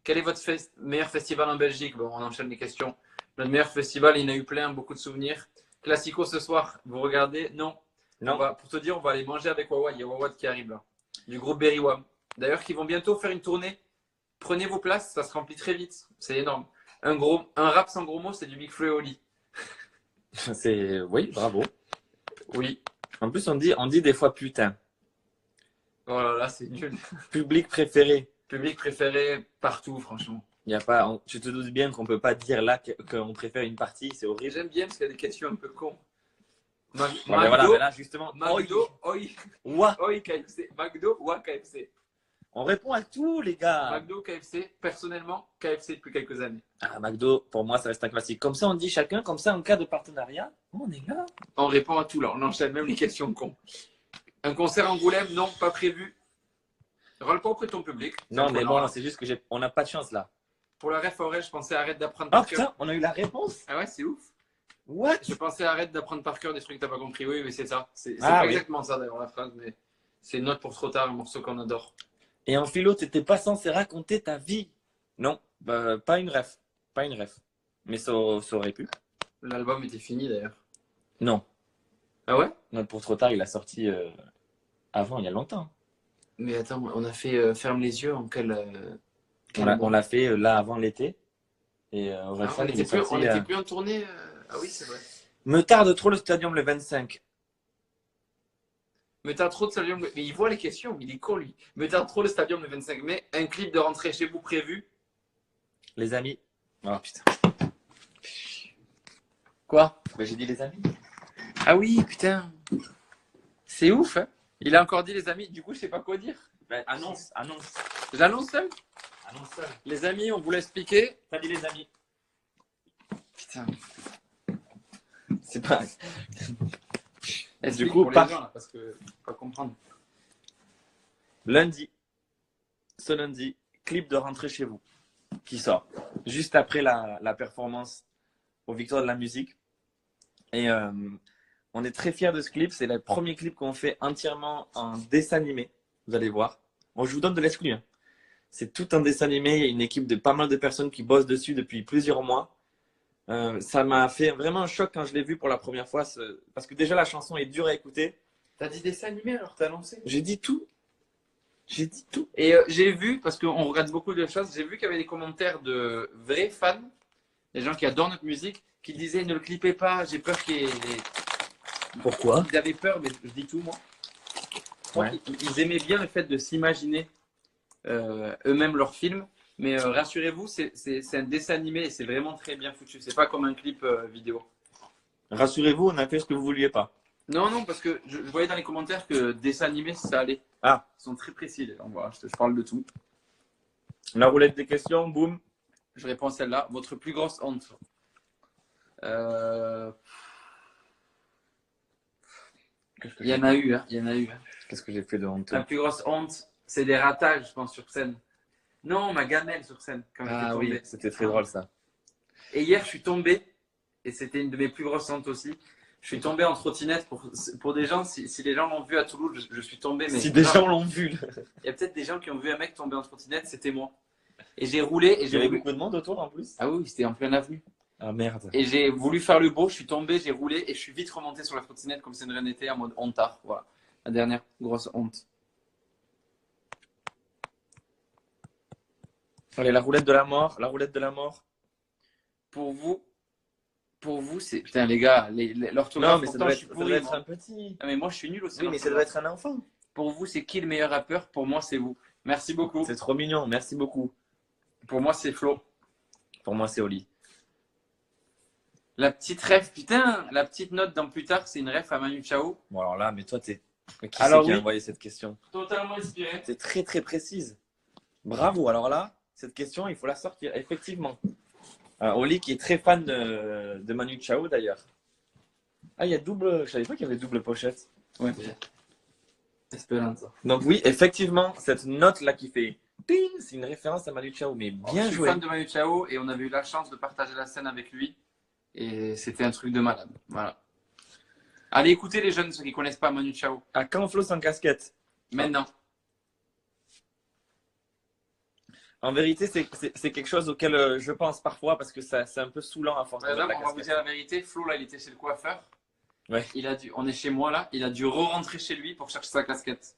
Quel est votre meilleur festival en Belgique? Bon, on enchaîne les questions. Notre meilleur festival, il y en a eu plein, beaucoup de souvenirs. Classico ce soir, vous regardez? Non. Non. Pour te dire, on va aller manger avec Wawa. Il y a Wawa qui arrive là. Du groupe Berry Wham. D'ailleurs, qui vont bientôt faire une tournée. Prenez vos places, ça se remplit très vite. C'est énorme. Un rap sans gros mots, c'est du Big Flo et Oli. Oui, bravo. Oui. En plus, on dit des fois putain. Oh là là, c'est nul. Public préféré. Public préféré partout, franchement. Y a pas, tu te doutes bien qu'on peut pas dire là qu'on préfère une partie, c'est horrible. J'aime bien parce qu'il y a des questions un peu cons. Voilà, mais là, justement, McDo, oi, KFC. McDo, ou KFC. On répond à tout, les gars. McDo, KFC. Personnellement, KFC depuis quelques années. Ah, McDo, pour moi, ça reste un classique. Comme ça, on dit chacun, comme ça, en cas de partenariat, on est là. On répond à tout là, on enchaîne même les questions cons. Un concert Angoulême, non, pas prévu. Râle pas auprès de ton public. Non, mais bon, c'est juste que on n'a pas de chance là. Pour la ref Aurel, je pensais arrête d'apprendre Ah par cœur. putain, on a eu la réponse. Ah ouais, c'est ouf. What? Je pensais arrête d'apprendre par cœur des trucs que t'as pas compris. Oui, oui, c'est ça. C'est Ah, pas oui. exactement ça d'ailleurs la phrase, mais c'est une note pour trop tard, un morceau qu'on adore. Et en philo, t'étais pas censé raconter ta vie. Non, bah, pas une ref. Pas une ref. Mais ça aurait pu. L'album était fini d'ailleurs. Non. Ah ouais? Note pour trop tard, il a sorti avant, il y a longtemps. Mais attends, on a fait Ferme les yeux en quel. On l'a fait là avant l'été. Et on n'était plus en tournée. Ah oui, c'est vrai. Me tarde trop le stadium le 25. Me tarde trop le stadium. Mais il voit les questions, il est con lui. Me tarde trop le stadium le 25 mai. Un clip de rentrée chez vous prévu. Les amis. Oh putain. Quoi? Bah, j'ai dit les amis. Ah oui, putain. C'est ouf, hein? Il a encore dit les amis, du coup, je sais pas quoi dire. Bah, annonce. J'annonce seul? Annonce seul. Les amis, on vous l'a expliqué. T'as dit les amis. Putain. C'est pas. Du coup, pour les gens, là, parce que pas comprendre. Lundi. Ce lundi, clip de rentrée chez vous. Qui sort. Juste après la performance aux Victoires de la musique. Et on est très fiers de ce clip. C'est le premier clip qu'on fait entièrement en dessin animé. Vous allez voir. Bon, je vous donne de l'exclu. Hein. C'est tout un dessin animé. Il y a une équipe de pas mal de personnes qui bossent dessus depuis plusieurs mois. Ça m'a fait vraiment un choc quand je l'ai vu pour la première fois. Parce que déjà, la chanson est dure à écouter. T'as dit dessin animé alors t'as annoncé. J'ai dit tout. J'ai dit tout. Et j'ai vu, parce qu'on regarde beaucoup de choses, j'ai vu qu'il y avait des commentaires de vrais fans, des gens qui adorent notre musique, qui disaient ne le clippez pas, j'ai peur qu'il y ait Pourquoi? Ils avaient peur, mais je dis tout moi. Je crois Ouais. qu'ils aimaient bien le fait de s'imaginer eux-mêmes leurs films. Mais rassurez-vous, c'est un dessin animé et c'est vraiment très bien foutu. C'est pas comme un clip vidéo. Rassurez-vous, on a fait ce que vous vouliez pas. Non, non, parce que je voyais dans les commentaires que dessin animé, ça allait. Ah, Ils sont très précis. Donc voilà, je parle de tout. la roulette des questions, boum. Je réponds à celle-là. Votre plus grosse honte. Il y en a eu, hein. Il y en a eu. Hein. Qu'est-ce que j'ai fait de honteux? La plus grosse honte, c'est des ratages, je pense, sur scène. Non, ma gamelle sur scène, quand j'étais Ah tombé. oui, c'était très drôle ça. Et hier, je suis tombé, et c'était une de mes plus grosses hontes aussi. Je suis tombé en trottinette pour des gens, si les gens l'ont vu à Toulouse, je suis tombé. Mais Si des gens l'ont vu. il y a peut-être des gens qui ont vu un mec tomber en trottinette, c'était moi. Et j'ai roulé, et Il y j'ai avait voulu... beaucoup de monde autour en plus. Ah oui, c'était en pleine avenue. Ah merde. Et j'ai voulu faire le beau, je suis tombé, j'ai roulé, et je suis vite remonté sur la trottinette comme si de rien n'était, en mode hontard. Voilà, la dernière grosse honte. Allez, la roulette de la mort, la roulette de la mort. Pour vous, c'est... Putain, les gars, l'orthographe, Non, mais ça pourtant, doit je suis être, ça pourri, doit être moi. un petit. Ah, mais moi, je suis nul aussi. Oui, mais ça doit être un enfant. Pour vous, c'est qui le meilleur rappeur? Pour moi, c'est vous. Merci beaucoup. C'est trop mignon, merci beaucoup. Pour moi, c'est Flo. Pour moi, c'est Oli. La petite ref, putain, la petite note dans plus tard, c'est une ref à Manu Chao. Bon, alors là, mais toi, t'es. Mais qui Alors c'est qui a oui. envoyé cette question? Totalement inspiré. C'est très très précise. Bravo. Alors là, cette question, il faut la sortir, effectivement. Oli qui est très fan de Manu Chao d'ailleurs. Ah, il y a double. Je savais pas qu'il y avait double pochette. Ouais. Esperanza. Donc, oui, effectivement, cette note-là qui fait ping, c'est une référence à Manu Chao. Mais bien Je suis joué. fan de Manu Chao et on avait eu la chance de partager la scène avec lui. Et c'était un truc de malade. Voilà. Allez écouter les jeunes, ceux qui connaissent pas Manu Chao. À quand Flo sans casquette? Maintenant. En vérité, c'est quelque chose auquel je pense parfois parce que c'est un peu saoulant à force de Par mettre exemple, la on va vous casquette. dire la vérité. Flo, là, il était chez le coiffeur. Ouais. On est chez moi, là. Il a dû re-rentrer chez lui pour chercher sa casquette.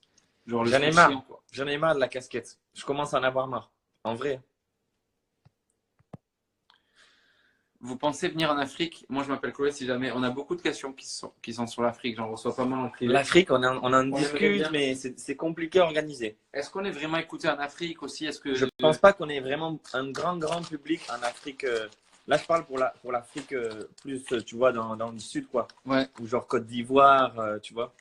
Genre, le J'en ai truc marre. chiant, quoi. J'en ai marre de la casquette. Je commence à en avoir marre. En vrai. Vous pensez venir en Afrique? Moi, je m'appelle Chloé, si jamais. On a beaucoup de questions qui sont sur l'Afrique. J'en reçois pas mal en privé. L'Afrique, on en aimerait discute, bien. mais c'est compliqué à organiser. Est-ce qu'on est vraiment écouté en Afrique aussi? Est-ce que Je pense pas qu'on ait vraiment un grand public en Afrique. Là, je parle pour l'Afrique plus, tu vois, dans le sud, quoi. Ouais. Ou genre Côte d'Ivoire, tu vois.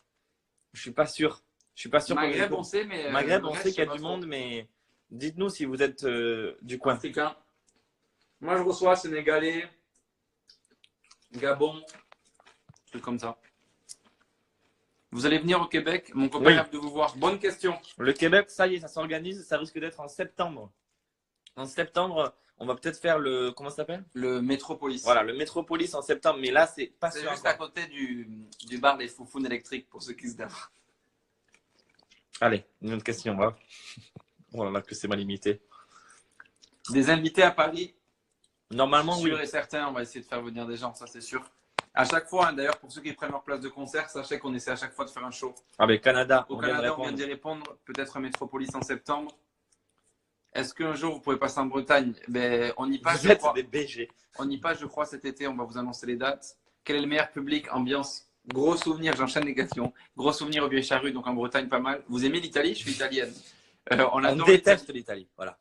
Je suis pas sûr. Je suis pas sûr. Maghreb, on sait, mais Maghreb, le on reste, sait qu'il y je a sais du pas trop. monde, mais dites-nous si vous êtes du coin. Africain. Moi, je reçois Sénégalais, Gabon, trucs comme ça. Vous allez venir au Québec? Mon copain Oui. rêve de vous voir. Bonne question. Le Québec, ça y est, ça s'organise. Ça risque d'être en septembre. En septembre, on va peut-être faire le. Comment ça s'appelle? Le Métropolis. Voilà, le Métropolis en septembre. Mais là, c'est pas C'est sûr. juste encore. à côté du bar des Foufounes électriques pour ceux qui se demandent. Allez, une autre question. Va. Oh là là, que c'est mal limité. Des invités à Paris, Normalement, oui. sûr et certain, on va essayer de faire venir des gens, ça c'est sûr. À chaque fois, hein, d'ailleurs, pour ceux qui prennent leur place de concert, sachez qu'on essaie à chaque fois de faire un show. Ah, mais Canada, Au on vient de Canada, on vient répondre. d'y répondre, peut-être un Métropolis en septembre. Est-ce qu'un jour vous pouvez passer en Bretagne? Ben, on y passe, Vous je êtes crois. des BG. On y passe, je crois, cet été. On va vous annoncer les dates. Quel est le meilleur public? Ambiance. Gros souvenir, j'enchaîne les questions. Gros souvenir au Vieux Charrue, donc en Bretagne, pas mal. Vous aimez l'Italie? Je suis italienne. On On adore déteste l'Italie. l'Italie. Voilà.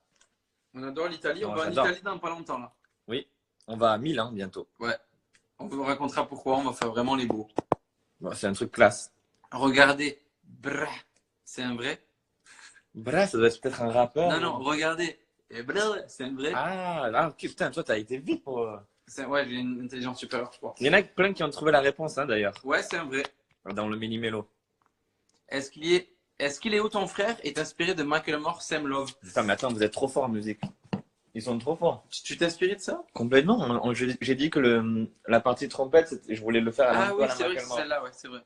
On adore l'Italie. On Non, va en j'adore. Italie dans pas longtemps, là. Oui. On va à Milan bientôt. Ouais. On vous racontera pourquoi. On va faire vraiment les beaux. Bon, c'est un truc classe. Regardez. Brah. C'est un vrai? Bref, ça doit être peut-être un rappeur. Non, non, regardez. Et brah, c'est un vrai. Ah, là, ok, putain, toi, t'as été vite pour. Ouais, j'ai une intelligence supérieure, je crois. Il y en a plein qui ont trouvé la réponse, hein, d'ailleurs, Ouais, c'est un vrai. dans le mini-mélo. Est-ce qu'il est où ton frère est inspiré de Macklemore, Sam Love? Putain, mais attends, vous êtes trop fort en musique. Ils sont trop forts. Tu t'es inspiré de ça? Complètement. J'ai dit que la partie trompette, je voulais le faire à Ah l'emploi oui, à la c'est vrai que c'est Macklemore. celle-là, ouais, c'est vrai.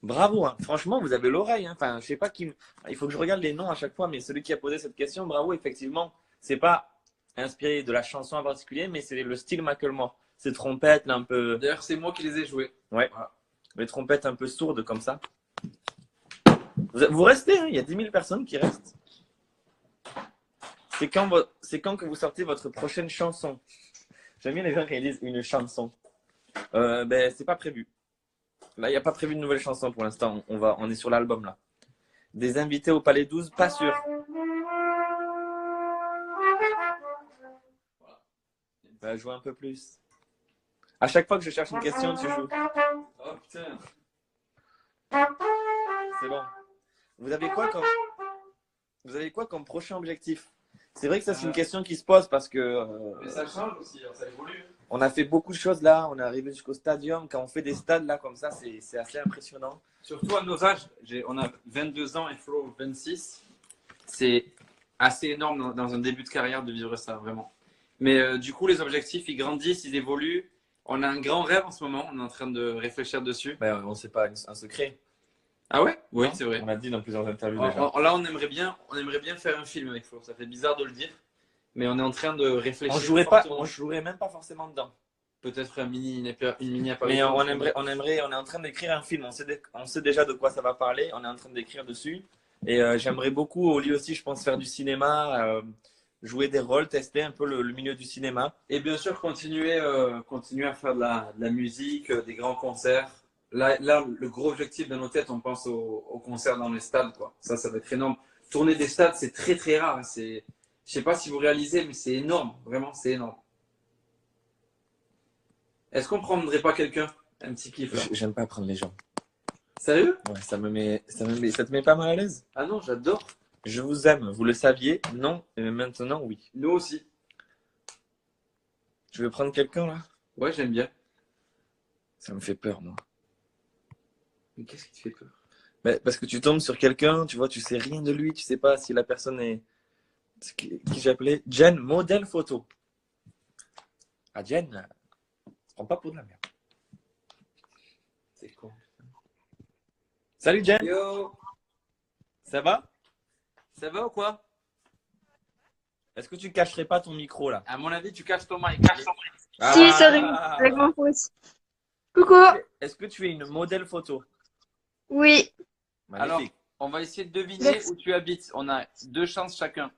Bravo, hein. Franchement, vous avez l'oreille, hein. Enfin, je sais pas qui. Il faut que je regarde les noms à chaque fois, mais celui qui a posé cette question, bravo, effectivement, c'est pas inspiré de la chanson en particulier, mais c'est le style Macklemore. Ces trompettes là, un peu. D'ailleurs, c'est moi qui les ai joués. Ouais. Voilà. Les trompettes un peu sourdes comme ça. Vous restez, hein. Il y a 10 000 personnes qui restent. C'est quand que vous sortez votre prochaine chanson? J'aime bien les gens qui disent une chanson. Ben, c'est pas prévu. Là, il n'y a pas prévu de nouvelle chanson pour l'instant. On est sur l'album là. Des invités au Palais 12, pas sûr. Va jouer un peu plus. À chaque fois que je cherche une question, tu joues. Oh putain. C'est bon. Vous avez quoi comme prochain objectif? C'est vrai que ça, c'est une question qui se pose parce que Mais ça change aussi, ça évolue. on a fait beaucoup de choses là. On est arrivé jusqu'au stadium. Quand on fait des stades là comme ça, c'est assez impressionnant. Surtout à nos âges, on a 22 ans et Flo 26. C'est assez énorme dans un début de carrière de vivre ça, vraiment. Mais du coup, les objectifs, ils grandissent, ils évoluent. On a un grand rêve en ce moment, on est en train de réfléchir dessus. Ben, on sait pas un secret. Ah ouais? Oui, Non, c'est vrai. on l'a dit dans plusieurs interviews déjà. Là, on aimerait bien faire un film avec Flo. Ça fait bizarre de le dire, mais on est en train de réfléchir. On jouerait même pas forcément dedans. Peut-être une mini apparition. Mais on est en train d'écrire un film. On sait déjà de quoi ça va parler. On est en train d'écrire dessus. Et j'aimerais beaucoup, au lit aussi, je pense, faire du cinéma, jouer des rôles, tester un peu le milieu du cinéma. Et bien sûr, continuer à faire de la musique, des grands concerts. Là, le gros objectif dans nos têtes, on pense aux concerts dans les stades, quoi. Ça va être énorme. Tourner des stades, c'est très très rare. Je sais pas si vous réalisez, mais c'est énorme. Vraiment, c'est énorme. Est-ce qu'on prendrait pas quelqu'un? Un petit kiff là. J'aime pas prendre les gens. Sérieux? Ouais, ça te met pas mal à l'aise. Ah non, j'adore. Je vous aime, vous le saviez? Non, et maintenant oui. Nous aussi. Tu veux prendre quelqu'un là? Ouais, j'aime bien. Ça me fait peur, moi. Mais qu'est-ce qui te fait peur? Parce que tu tombes sur quelqu'un, tu vois, tu sais rien de lui, tu sais pas si la personne est. Qui j'appelais Jen, modèle photo. Ah, Jen, se prend pas pour de la merde. C'est con. Salut Jen, Yo, ça va? ça va ou quoi? Est-ce que tu cacherais pas ton micro là? À mon avis, tu caches ton mic. Si, sorry, avec mon pouce. Coucou. Est-ce que tu es une modèle photo? Oui. Alors, Magnifique. on va essayer de deviner où tu habites. On a 2 chances chacun.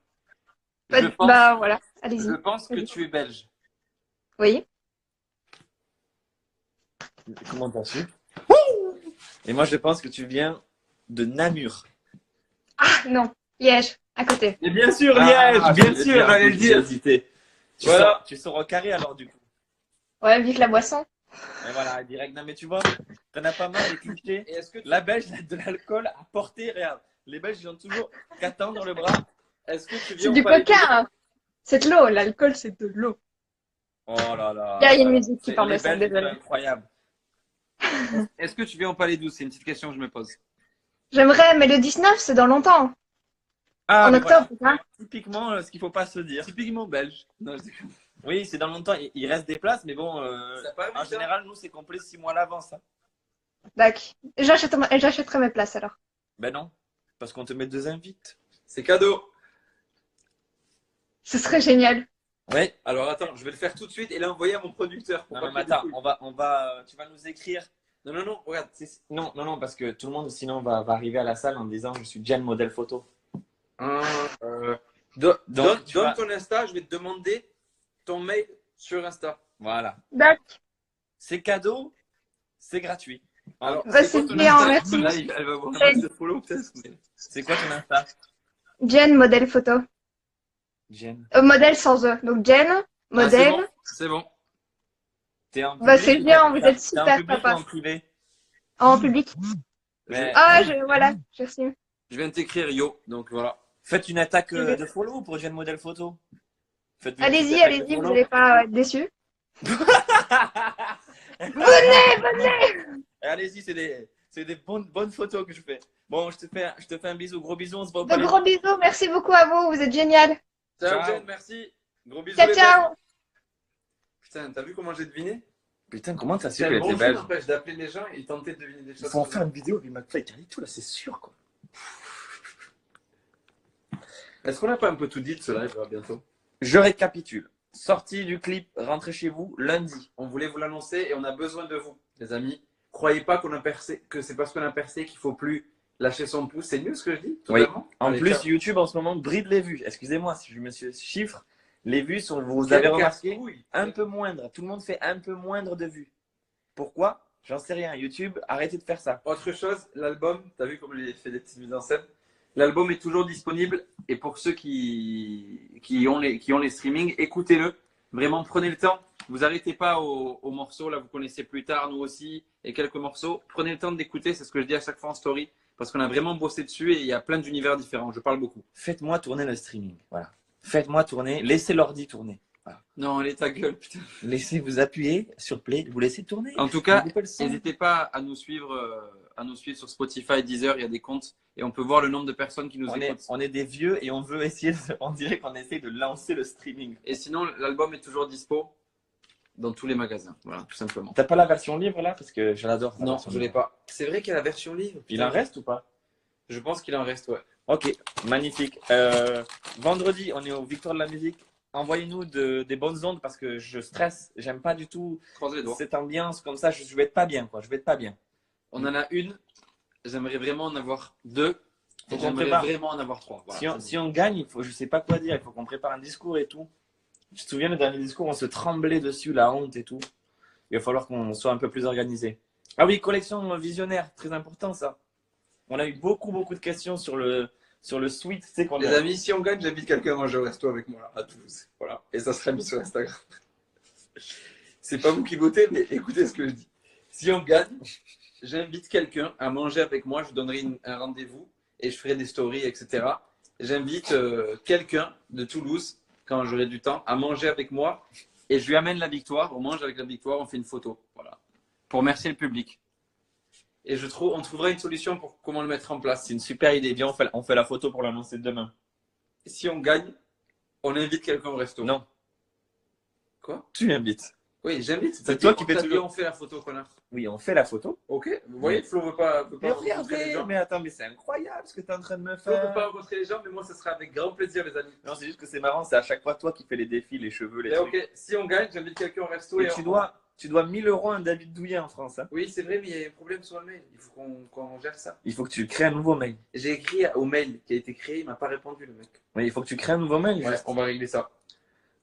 Bah voilà, allez-y. Je pense que tu es belge. Oui. Comment t'as su? Et moi je pense que tu viens de Namur. Ah non, Liège, à côté. Et bien sûr, Ah, Liège, bien sûr, j'allais le j'ai dire. hésité. Tu Voilà. sors, tu sors au carré alors du coup. Ouais, vive la boisson. Et voilà, direct. Non mais tu vois, t'en as pas mal les clichés. Et est-ce que La Belge a de l'alcool à portée, regarde. Les Belges ils ont toujours qu'à tendre le bras. est-ce que tu viens C'est au du Palais coca, hein. C'est de l'eau, l'alcool c'est de l'eau. Oh là là. Il y a une musique qui parle de Les ça, Belges, désolé. c'est incroyable. Est-ce que tu viens au Palais 12? C'est une petite question que je me pose. J'aimerais, mais le 19, c'est dans longtemps. Ah, En mais octobre, voilà. c'est ça? Typiquement, ce qu'il faut pas se dire. Typiquement belge. Non, je déconne. Oui, c'est dans longtemps. Il reste des places, mais bon, Ça paraît en bizarre. général, nous, c'est complet 6 mois à l'avance. Hein. D'accord. J'achèterai mes places alors. Ben non, parce qu'on te met 2 invites. C'est cadeau. Ce serait génial. Ouais. Alors attends, je vais le faire tout de suite et l'envoyer à mon producteur. Pour Non, pas mais qu'il y ait attends, des couilles. tu vas nous écrire. Non, non, non, regarde. Non, parce que tout le monde, sinon, va arriver à la salle en disant je suis Jen modèle photo. Donc, Donne tu vas- ton Insta, je vais te demander ton mail sur Insta. Voilà. D'accord. C'est cadeau, c'est gratuit. Alors, Bah, quoi c'est ton bien, Insta? merci. Là, elle va voir un max de follow, peut-être. mais- C'est quoi ton Insta? Jen, modèle photo. Jen. Modèle sans E. Donc Jen, modèle. Ah, c'est bon. T'es en Bah, public c'est ou bien, pas? vous êtes T'es en super public ou sympa. en privé? En public. Mais Ah, voilà, j'ai reçu. Je viens de t'écrire Yo, donc voilà. faites une attaque de follow pour Jen modèle photo. Faites une Allez-y, petite attaque de allez-y, vous follow. n'allez pas être déçus. Allez-y, c'est des bonnes photos que je fais. Bon, je te fais un bisou, gros bisou, on se voit au De palais. gros bisous, merci beaucoup à vous, vous êtes génial. Ciao, Ciao. Jen, merci. Gros bisous. Ciao, les ciao. mecs. Putain, t'as vu comment j'ai deviné? Putain, comment t'as su C'est qu'elle un bon était jeu, belge? n'empêche, d'appeler les gens et tenter de deviner des Il choses. faut en faire une vidéo avec McFly et Carlito, là, c'est sûr, quoi. Est-ce qu'on n'a pas un peu tout dit de ce live là, bientôt? Je récapitule. Sortie du clip, rentrez chez vous, lundi. On voulait vous l'annoncer et on a besoin de vous, les amis. Croyez pas qu'on a percé, que c'est parce qu'on a percé qu'il faut plus lâcher son pouce. C'est mieux ce que je dis, Oui. totalement. En Allez, plus, ciao. YouTube en ce moment bride les vues. Excusez-moi si je me suis chiffre. Les vues sont, vous Quel avez remarqué, casse-couille. un peu moindre. Tout le monde fait un peu moindre de vues. Pourquoi? J'en sais rien. YouTube, arrêtez de faire ça. Autre chose, l'album, t'as vu comme j'ai fait des petites mises en scène. L'album est toujours disponible et pour ceux qui ont les streamings, écoutez-le. Vraiment, prenez le temps. Vous arrêtez pas aux morceaux. Là, vous connaissez plus tard, nous aussi, et quelques morceaux. Prenez le temps d'écouter. C'est ce que je dis à chaque fois en story parce qu'on a vraiment bossé dessus et il y a plein d'univers différents. Je parle beaucoup. Faites-moi tourner le streaming. Voilà. Faites-moi tourner. Laissez l'ordi tourner. Voilà. Non, allez ta gueule, putain. Laissez vous appuyer sur play. Vous laissez tourner. En tout cas, Vous coupez le son. n'hésitez pas à nous suivre sur Spotify, Deezer. Il y a des comptes et on peut voir le nombre de personnes qui nous écoutent. On est des vieux et on veut essayer. On dirait qu'on essaie de lancer le streaming. Et sinon, l'album est toujours dispo dans tous les magasins. Voilà, tout simplement. T'as pas la version livre là parce que je l'adore. la Non, version je l'ai livre. pas. C'est vrai qu'il y a la version livre. Il en reste ou pas? Je pense qu'il en reste, ouais. Ok, magnifique. Vendredi, on est au Victoire de la musique. Envoyez-nous des bonnes ondes parce que je stresse. J'aime pas du tout Croise les doigts. cette ambiance comme ça. Je vais être pas bien, quoi. Je vais être pas bien. On en a une. J'aimerais vraiment en avoir deux. Faut Et qu'on j'aimerais prépare. vraiment en avoir trois. Voilà. Si on gagne, il faut, je sais pas quoi dire. Il faut qu'on prépare un discours et tout. Tu te souviens le dernier discours, on se tremblait dessus, la honte et tout. Il va falloir qu'on soit un peu plus organisé. Ah oui, collection visionnaire, très important ça. On a eu beaucoup de questions sur le suite. Tu sais qu'on Les a... amis, si on gagne, j'invite quelqu'un à manger au resto avec moi là, à Toulouse. Voilà. Et ça sera mis sur Instagram. C'est pas vous qui votez, mais écoutez ce que je dis. Si on gagne, j'invite quelqu'un à manger avec moi. Je vous donnerai un rendez-vous et je ferai des stories, etc. J'invite quelqu'un de Toulouse, quand j'aurai du temps, à manger avec moi. Et je lui amène la victoire. On mange avec la victoire, on fait une photo. Voilà. Pour remercier le public. Et on trouvera une solution pour comment le mettre en place. C'est une super idée. Viens, on fait la photo pour l'annoncer demain. Si on gagne, on invite quelqu'un au resto. Non. Quoi? Tu invites. Oui, j'invite. C'est toi qui fais tout. toujours. On fait la photo, connard. Oui, on fait la photo. Ok. Vous voyez, Flo veut pas Mais rencontrer les regardez, gens. mais attends, mais c'est incroyable ce que tu es en train de me Flo veut faire. pas rencontrer les gens, mais moi, ça sera avec grand plaisir, les amis. Non, c'est juste que c'est marrant, c'est à chaque fois toi qui fais les défis, les cheveux, les Mais trucs. ok, si on gagne, j'invite quelqu'un au resto. Et tu dois 1000 € à un David Douillet en France. Hein. Oui, c'est vrai, mais il y a un problème sur le mail. Il faut qu'on gère ça. Il faut que tu crées un nouveau mail. J'ai écrit au mail qui a été créé, il m'a pas répondu, le mec. Oui, il faut que tu crées un nouveau mail. Ouais, juste. on va régler ça.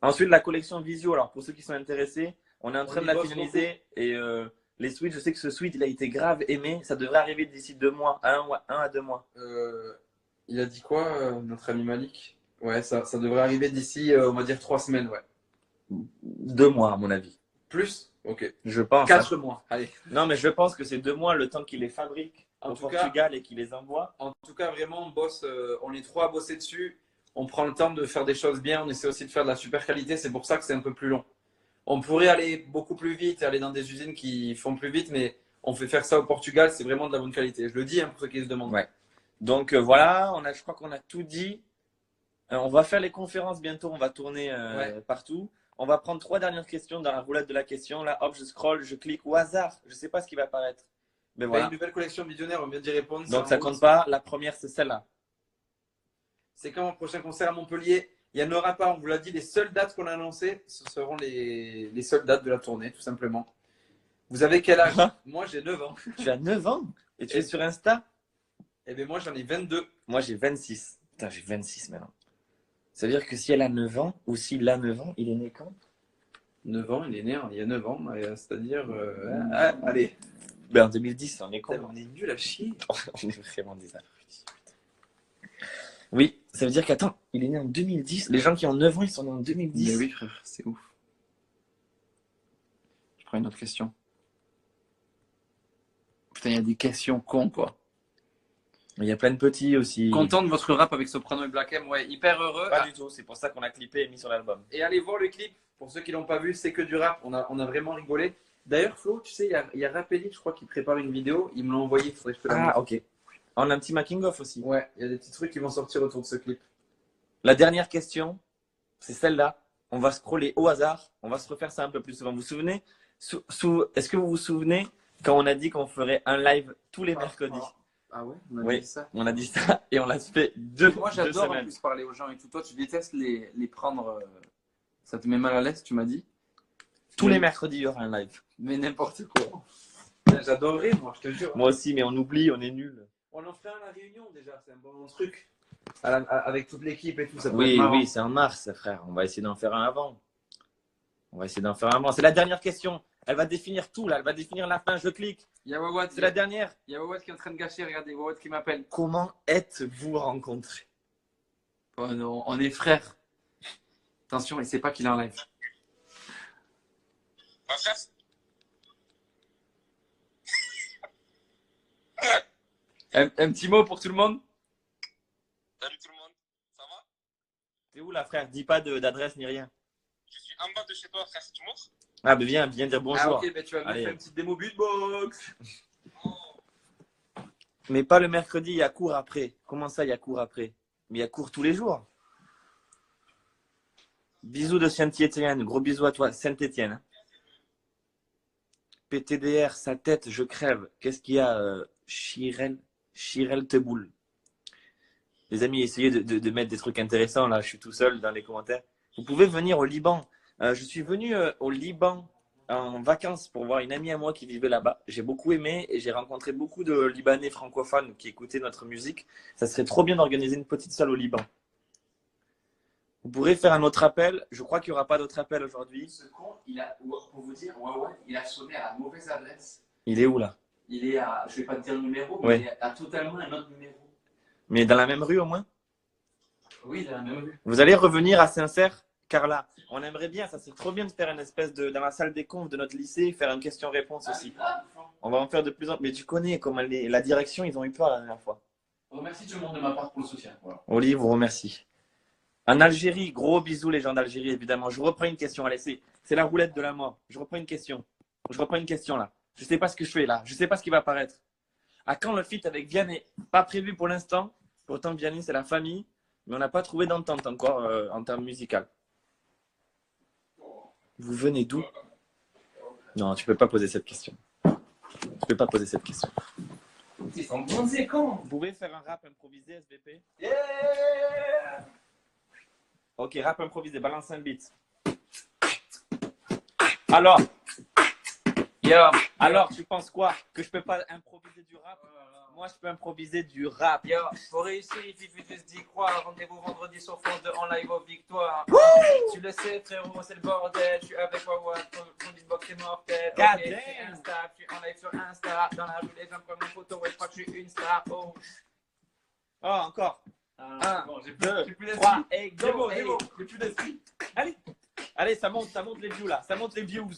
Ensuite, la collection Visio. Alors, pour ceux qui sont intéressés, on est en train On de y la bosse finaliser. Et les suites, je sais que ce suite, il a été grave aimé. Ça devrait arriver d'ici 2 mois, 1 à 2 mois. Il a dit quoi, notre ami Malik? Ouais, ça devrait arriver d'ici, on va dire 3 semaines, ouais. 2 mois, à mon avis. Plus? Ok. Je pense. 4 mois, allez. Non, mais je pense que c'est 2 mois le temps qu'il les fabrique En au tout cas- Portugal et qu'il les envoie. En tout cas, vraiment, on bosse, on est trois à bosser dessus. On prend le temps de faire des choses bien. On essaie aussi de faire de la super qualité. C'est pour ça que c'est un peu plus long. On pourrait aller beaucoup plus vite, aller dans des usines qui font plus vite, mais on fait faire ça au Portugal. C'est vraiment de la bonne qualité. Je le dis hein, pour ceux qui se demandent. Ouais. Donc voilà, je crois qu'on a tout dit. On va faire les conférences bientôt. On va tourner partout. On va prendre 3 dernières questions dans la roulette de la question. Là, hop, je scroll, je clique au hasard. Je ne sais pas ce qui va apparaître. Mais Voilà. voilà. Une nouvelle collection visionnaire, on vient d'y répondre. Donc C'est ça en compte route. pas. La première, c'est celle-là. C'est quand mon prochain concert à Montpellier? Il n'y en aura pas, on vous l'a dit, les seules dates qu'on a annoncées, ce seront les seules dates de la tournée, tout simplement. Vous avez quel âge? Moi, j'ai 9 ans. Tu as 9 ans et tu es sur Insta? Eh bien, moi, j'en ai 22. Moi, j'ai 26. Putain, j'ai 26 maintenant. Ça veut dire que si elle a 9 ans ou s'il a 9 ans, il est né quand? 9 ans, il est né il y a 9 ans, c'est-à-dire... allez, Ben, en 2010, on est con. on est nul à chier. On est vraiment des abrutis. Oui, ça veut dire qu'attends, il est né en 2010. Les gens qui ont 9 ans, ils sont nés en 2010. Mais oui, frère, c'est ouf. Je prends une autre question. Putain, il y a des questions cons, quoi. Il y a plein de petits aussi. Content de votre rap avec Soprano et Black M, ouais, hyper heureux. Pas du tout, c'est pour ça qu'on a clippé et mis sur l'album. Et allez voir le clip, pour ceux qui l'ont pas vu, c'est que du rap, on a vraiment rigolé. D'ailleurs, Flo, tu sais, il y a Rapelli, je crois, qui prépare une vidéo, il me l'a envoyé, il faudrait que je te la montre. Ah, ok. On a un petit making-of aussi. Ouais, il y a des petits trucs qui vont sortir autour de ce clip. La dernière question, c'est celle-là. On va scroller au hasard. On va se refaire ça un peu plus souvent. Vous vous souvenez, Est-ce que vous vous souvenez quand on a dit qu'on ferait un live tous les mercredis? Ah ouais, on a Oui. dit ça. On a dit ça et on l'a fait Moi, deux j'adore en semaines. plus parler aux gens et tout. Toi, tu détestes les prendre. Ça te met mal à l'aise, tu m'as dit. Tous les mercredis, il y aura un live. Mais n'importe quoi. J'adorerais, moi, je te jure. Moi aussi, mais on oublie, on est nul. On en ferait un à la réunion déjà, c'est un bon truc. Avec toute l'équipe et tout, ça peut être Oui, marrant. oui, c'est en mars, frère. On va essayer d'en faire un avant. C'est la dernière question. Elle va définir tout, là. Elle va définir la fin. Je clique. Il y a Wawad, C'est la dernière. il y a Wawad qui est en train de gâcher. Regardez, Wawad qui m'appelle. Comment êtes-vous rencontrés? Oh non, on est frères. Attention, il sait pas qu'il est en live. Ma frère, Un petit mot pour tout le monde. salut tout le monde, ça va? T'es où, là, frère? Dis pas d'adresse ni rien. Je suis en bas de chez toi, frère, tu m'ouvres? Ah, ben viens dire bonjour. Ah ok, ben tu vas me Allez. faire une petite démo beatbox. Mais pas le mercredi, il y a cours après. Comment ça, il y a cours après? Mais il y a cours tous les jours. Bisous de Saint-Étienne. Gros bisous à toi, Saint-Étienne. PTDR, sa tête, je crève. Qu'est-ce qu'il y a, Chirel Teboul? Les amis, essayez de mettre des trucs intéressants. Là, je suis tout seul dans les commentaires. Vous pouvez venir au Liban. Je suis venu au Liban en vacances pour voir une amie à moi qui vivait là-bas. J'ai beaucoup aimé et j'ai rencontré beaucoup de Libanais francophones qui écoutaient notre musique. Ça serait trop bien d'organiser une petite salle au Liban. Vous pourrez faire un autre appel. Je crois qu'il n'y aura pas d'autre appel aujourd'hui. Ce con, pour vous dire, Wawad, il a sonné à la mauvaise adresse. Il est où là? Il est à, je vais pas te dire le numéro, mais Ouais. il est à totalement un autre numéro. Mais dans la même rue au moins? Oui, il est à la même rue. Vous allez revenir à Saint-Cyr, Carla. On aimerait bien, ça serait trop bien de faire une espèce de, dans la salle des confs de notre lycée, faire une question-réponse aussi. On va en faire de plus en plus. Mais tu connais comment la direction, ils ont eu peur la dernière fois. Remercie tout le monde de ma part pour le soutien. Voilà. Oli vous remercie. En Algérie, gros bisous les gens d'Algérie, évidemment. Je reprends une question. Allez, c'est la roulette de la mort. Je reprends une question. Là. Je sais pas ce que je fais là. Je sais pas ce qui va apparaître. À quand le feat avec Vianney? Pas prévu pour l'instant. Pourtant, Vianney, c'est la famille. Mais on n'a pas trouvé d'entente encore en termes musical. Vous venez d'où? Non, tu peux pas poser cette question. Ils sont bronzés quand? Vous pouvez faire un rap improvisé, SVP? Yeah. Ok, rap improvisé, balance un beat. Alors, tu penses quoi? Que je peux pas improviser du rap? Moi, je peux improviser du rap. Yo, pour réussir, il suffit juste d'y croire. Rendez-vous vendredi sur France 2 en live aux victoires. Tu le sais, frérot, c'est le bordel. Je suis avec Wawad, ton beatbox est mortel. God Ok, je damn. suis Insta, je suis en live sur Insta. Dans la rue, les gens prennent mes photos. Ouais, je crois que je suis une star. Oh, Oh, encore. un, Bon, j'ai plus d'esprit. 3 et C'est go. bon, Allez. j'ai plus d'esprit. Allez, ça monte les views là. Ça monte les views.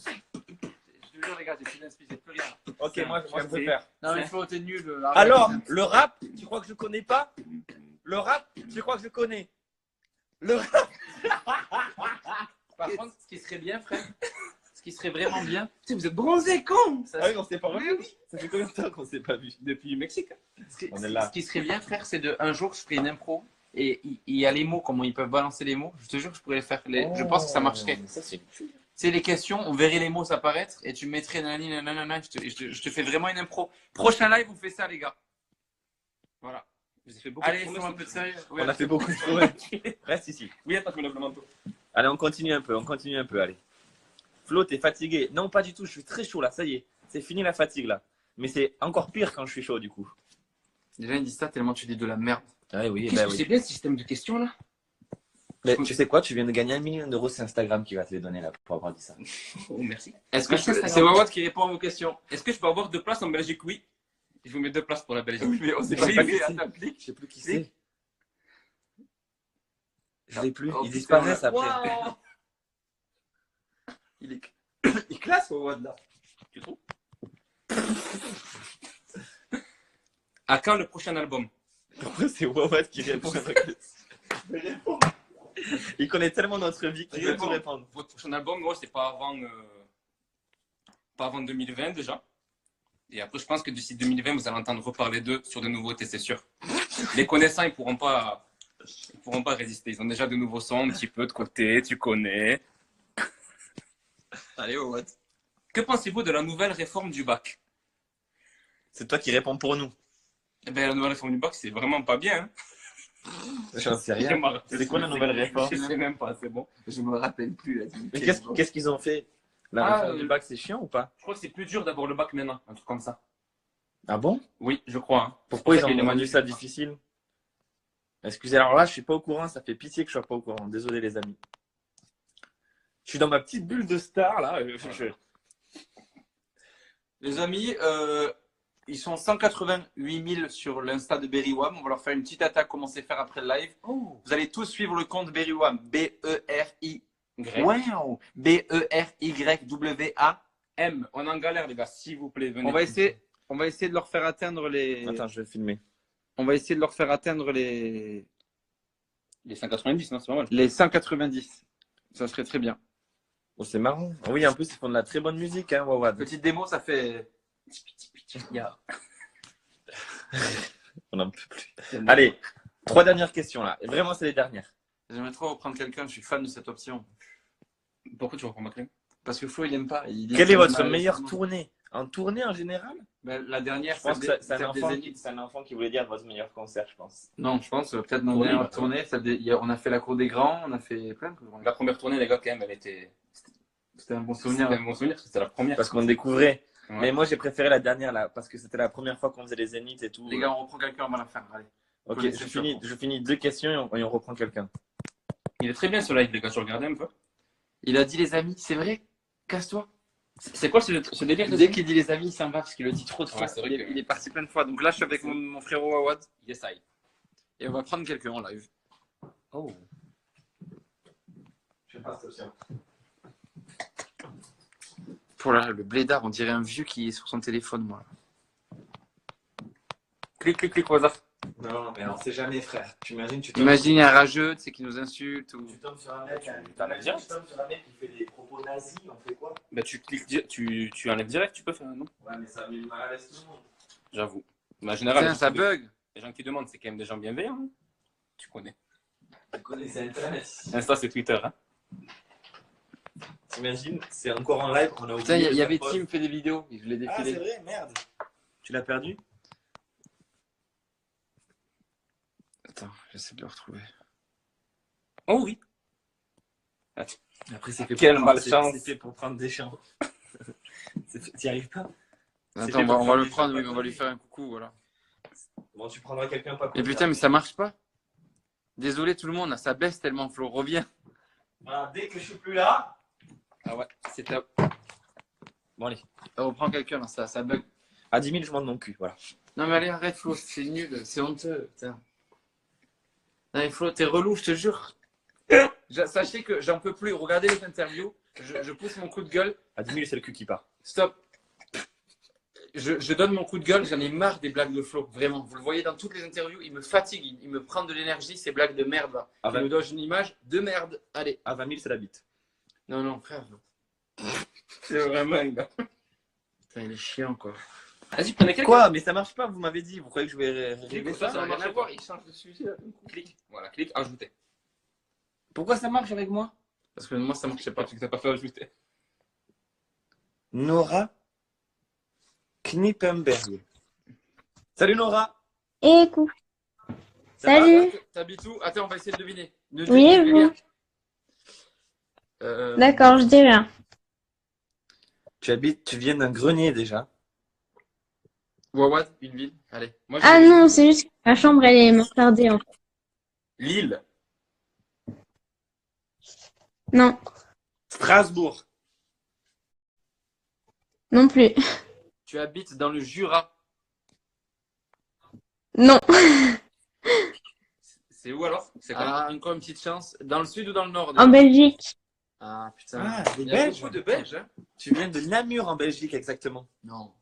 Je te jure, les gars, j'ai plus d'esprit, j'ai plus rien. Ok, moi je peux c'est- faire. Non, mais Flo, t'es nul. Alors, le rap, tu crois que je connais pas? Le rap, tu crois que je connais? Le rap. Par contre, ce qui serait bien, frère, ce qui serait vraiment bien. Putain, vous êtes bronzés, con! Ah oui, on s'est pas revu. Ça fait combien de temps qu'on s'est pas vu? Depuis le Mexique. On est là. Ce qui serait bien, frère, c'est de un jour, je ferai une impro et il y a les mots, comment ils peuvent balancer les mots. Je te jure, je pourrais les faire. Je pense que ça marcherait. Ça, c'est C'est les questions, on verrait les mots apparaître et tu mettrais nanani, nanana, je te fais vraiment une impro. Prochain live, vous faites ça, les gars. Voilà. J'ai fait beaucoup Allez, de sois un peu de sérieux. On a fait beaucoup de choses. Reste ici. Oui, attaque-moi le manteau. Allez, on continue un peu, allez. Flo, t'es fatigué? Non, pas du tout, je suis très chaud là, ça y est. C'est fini la fatigue là. Mais c'est encore pire quand je suis chaud du coup. Déjà, ils disent ça tellement tu dis de la merde. Ouais, oui, Qu'est-ce que c'est bien ce système de questions là? Mais tu sais quoi, tu viens de gagner 1 million d'euros, c'est Instagram qui va te les donner là pour avoir dit ça. Oh, merci. Est-ce que C'est Wawad qui répond à vos questions. Est-ce que je peux avoir 2 places en Belgique? Oui. Je vous mets 2 places pour la Belgique. Oui, mais on sait pas pas qui qui c'est. t'applique. Je sais plus qui c'est. Je l'ai plus, Oh, ils putain, disparaissent là. après. Wow. Il classe Wawad là. Tu trouves? À quand le prochain album? Pourquoi c'est Wawad qui répond à ta question? Il connaît tellement notre vie qu'il veut tout répondre. Votre prochain album, moi, c'est pas avant 2020 déjà. Et après, je pense que d'ici 2020, vous allez entendre reparler d'eux sur de nouveautés, c'est sûr. Les connaissants, ils pourront pas résister. Ils ont déjà de nouveaux sons, un petit peu de côté, tu connais. Allez, Wawad. Que pensez-vous de la nouvelle réforme du bac? C'est toi qui réponds pour nous. Eh ben, la nouvelle réforme du bac, c'est vraiment pas bien. J'en sais rien. C'est quoi la nouvelle réforme? Je sais même pas, c'est bon. Je me rappelle plus. Là, Mais qu'est-ce qu'ils ont fait? La réforme du bac, c'est chiant ou pas? Je crois que c'est plus dur d'avoir le bac maintenant, un truc comme ça. Ah bon? Oui, je crois. Hein. Pourquoi ils qu'il est ont rendu magnifique. ça difficile? Excusez, alors là, je suis pas au courant. Ça fait pitié que je sois pas au courant. Désolé, les amis. Je suis dans ma petite bulle de star, là. Les amis, ils sont 188 000 sur l'Insta de Berrywam. On va leur faire une petite attaque comme on sait faire après le live. Oh. Vous allez tous suivre le compte Berrywam. B-E-R-I. Grec. Wow. B-E-R-Y-W-A. M, on est en galère, les gars, s'il vous plaît, venez. On va essayer de leur faire atteindre les. Attends, je vais filmer. On va essayer de leur faire atteindre les Les 190, non, c'est pas mal. 190. Ça serait très bien. Oh, c'est marrant. Oui, en plus, ils font de la très bonne musique, hein, Wawad. Petite démo, ça fait. On n'en peut plus. Allez, 3 dernières questions, là. Vraiment, c'est les dernières. J'aimerais trop reprendre quelqu'un. Je suis fan de cette option. Pourquoi tu reprends ma clé? Parce que Flo, il aime pas. Il dit Quelle que est votre c'est mal. meilleure tournée? En tournée, en général? Ben, la dernière, Je pense que c'est celle des Zéniths. un enfant qui voulait dire votre meilleur concert, je pense. Non, je pense peut-être dans Tournée, la dernière bah, tournée, on a fait la cour des grands, on a fait plein de choses. La première tournée, les gars, quand même, elle était. C'était un bon C'était souvenir. un bon souvenir, parce que c'était la première. Parce qu'on découvrait. Ouais. Mais moi, j'ai préféré la dernière, là, parce que c'était la première fois qu'on faisait les Zéniths et tout. Les gars, on reprend quelqu'un, on va la faire. Allez. Ok, connaissez je finis 2 questions et on reprend quelqu'un. Il est très bien ce live, les gars, tu regardais un peu. Il a dit les amis, c'est vrai? Casse-toi. C'est quoi ce délire? Dès qu'il dit les amis, il s'en va parce qu'il le dit trop de fois. Ouais, c'est vrai que- Il est parti plein de fois. Donc là, je suis avec mon frérot Awad Yes, I. et on va prendre quelqu'un en live. Oh. Je sais pas cette option. Pour le blédard, on dirait un vieux qui est sur son téléphone, moi. Clic au hasard. Non, mais on sait jamais, frère. Tu imagines, tu tombes Imagine un rageux, tu sais, qui nous insulte. Ou... sur un mec, direct. tu tombes sur un mec qui fait des propos nazis, on fait quoi? Bah, tu cliques, tu enlèves direct, tu peux faire, non? Ouais, mais ça met mal à l'aise tout le monde. J'avoue. Mais en général, Putain, ça bug. les gens qui demandent, c'est quand même des gens bienveillants. Hein. Tu connais. Tu connais, c'est Internet. Insta, c'est Twitter. Hein. T'imagines, c'est encore en live, on a oublié. Putain, il de y faire avait pause. Tim fait des vidéos. Je l'ai Ah, c'est défilé. vrai, merde. Tu l'as perdu? Attends, j'essaie de le retrouver. Oh oui. Après, c'est fait Quelle pour prendre- malchance. C'est fait pour prendre des champs. T'y arrives pas? Attends, fait on va pour le faire prendre, des oui, mais on va lui choses faire un coucou, voilà. Bon, tu prendras quelqu'un pas Et putain, mais ça marche pas. Désolé tout le monde, ça baisse tellement, Flo. Reviens. Voilà, dès que je suis plus là. Ah ouais, c'est top. Bon, allez. On reprend quelqu'un, là, ça bug. À 10 000, je monte mon cul, voilà. Non, mais allez, arrête, Flo, c'est nul, c'est honteux. Putain. Non, mais Flo, t'es relou, je te jure. Sachez que j'en peux plus. Regardez les interviews, je pousse mon coup de gueule. À 10 000, c'est le cul qui part. Stop. Je donne mon coup de gueule, j'en ai marre des blagues de Flo, vraiment. Vous le voyez dans toutes les interviews, il me fatigue, il me prend de l'énergie, ces blagues de merde là. Ah Il ben. me donne une image de merde. Allez. À 20 000, c'est la bite. Non, non, frère. C'est vraiment un gars. Putain, il est chiant quoi. Vas-y, prenez quelqu'un. Quoi? Mais ça marche pas, vous m'avez dit. Vous croyez que je vais Clique régler ou ça? ça va n'a rien marcher à voir, pas. il change de sujet là. Clique. Voilà, clique, ajouter. Pourquoi ça marche avec moi? Parce que moi ça marchait pas. Parce que t'as pas fait ajouter. Nora Knippenberg. Salut Nora. Et coucou. Ça va? Salut. T'habites où? Attends, on va essayer de deviner. Ne Oui, devine vous. rien. D'accord, je dis rien. Tu viens d'un grenier déjà. Wawad, une ville. Allez. Moi, Ah non, c'est juste que ma chambre, elle est moutarde en fait. Lille. Non, Strasbourg. non plus. Tu habites dans le Jura. Non, C'est où alors? C'est quoi? Ah, encore une petite chance. Dans le sud ou dans le nord? en Belgique. Ah putain. Ah, des Il y a Belges. beaucoup de Belges. Hein. Tu viens de Namur en Belgique exactement. Non.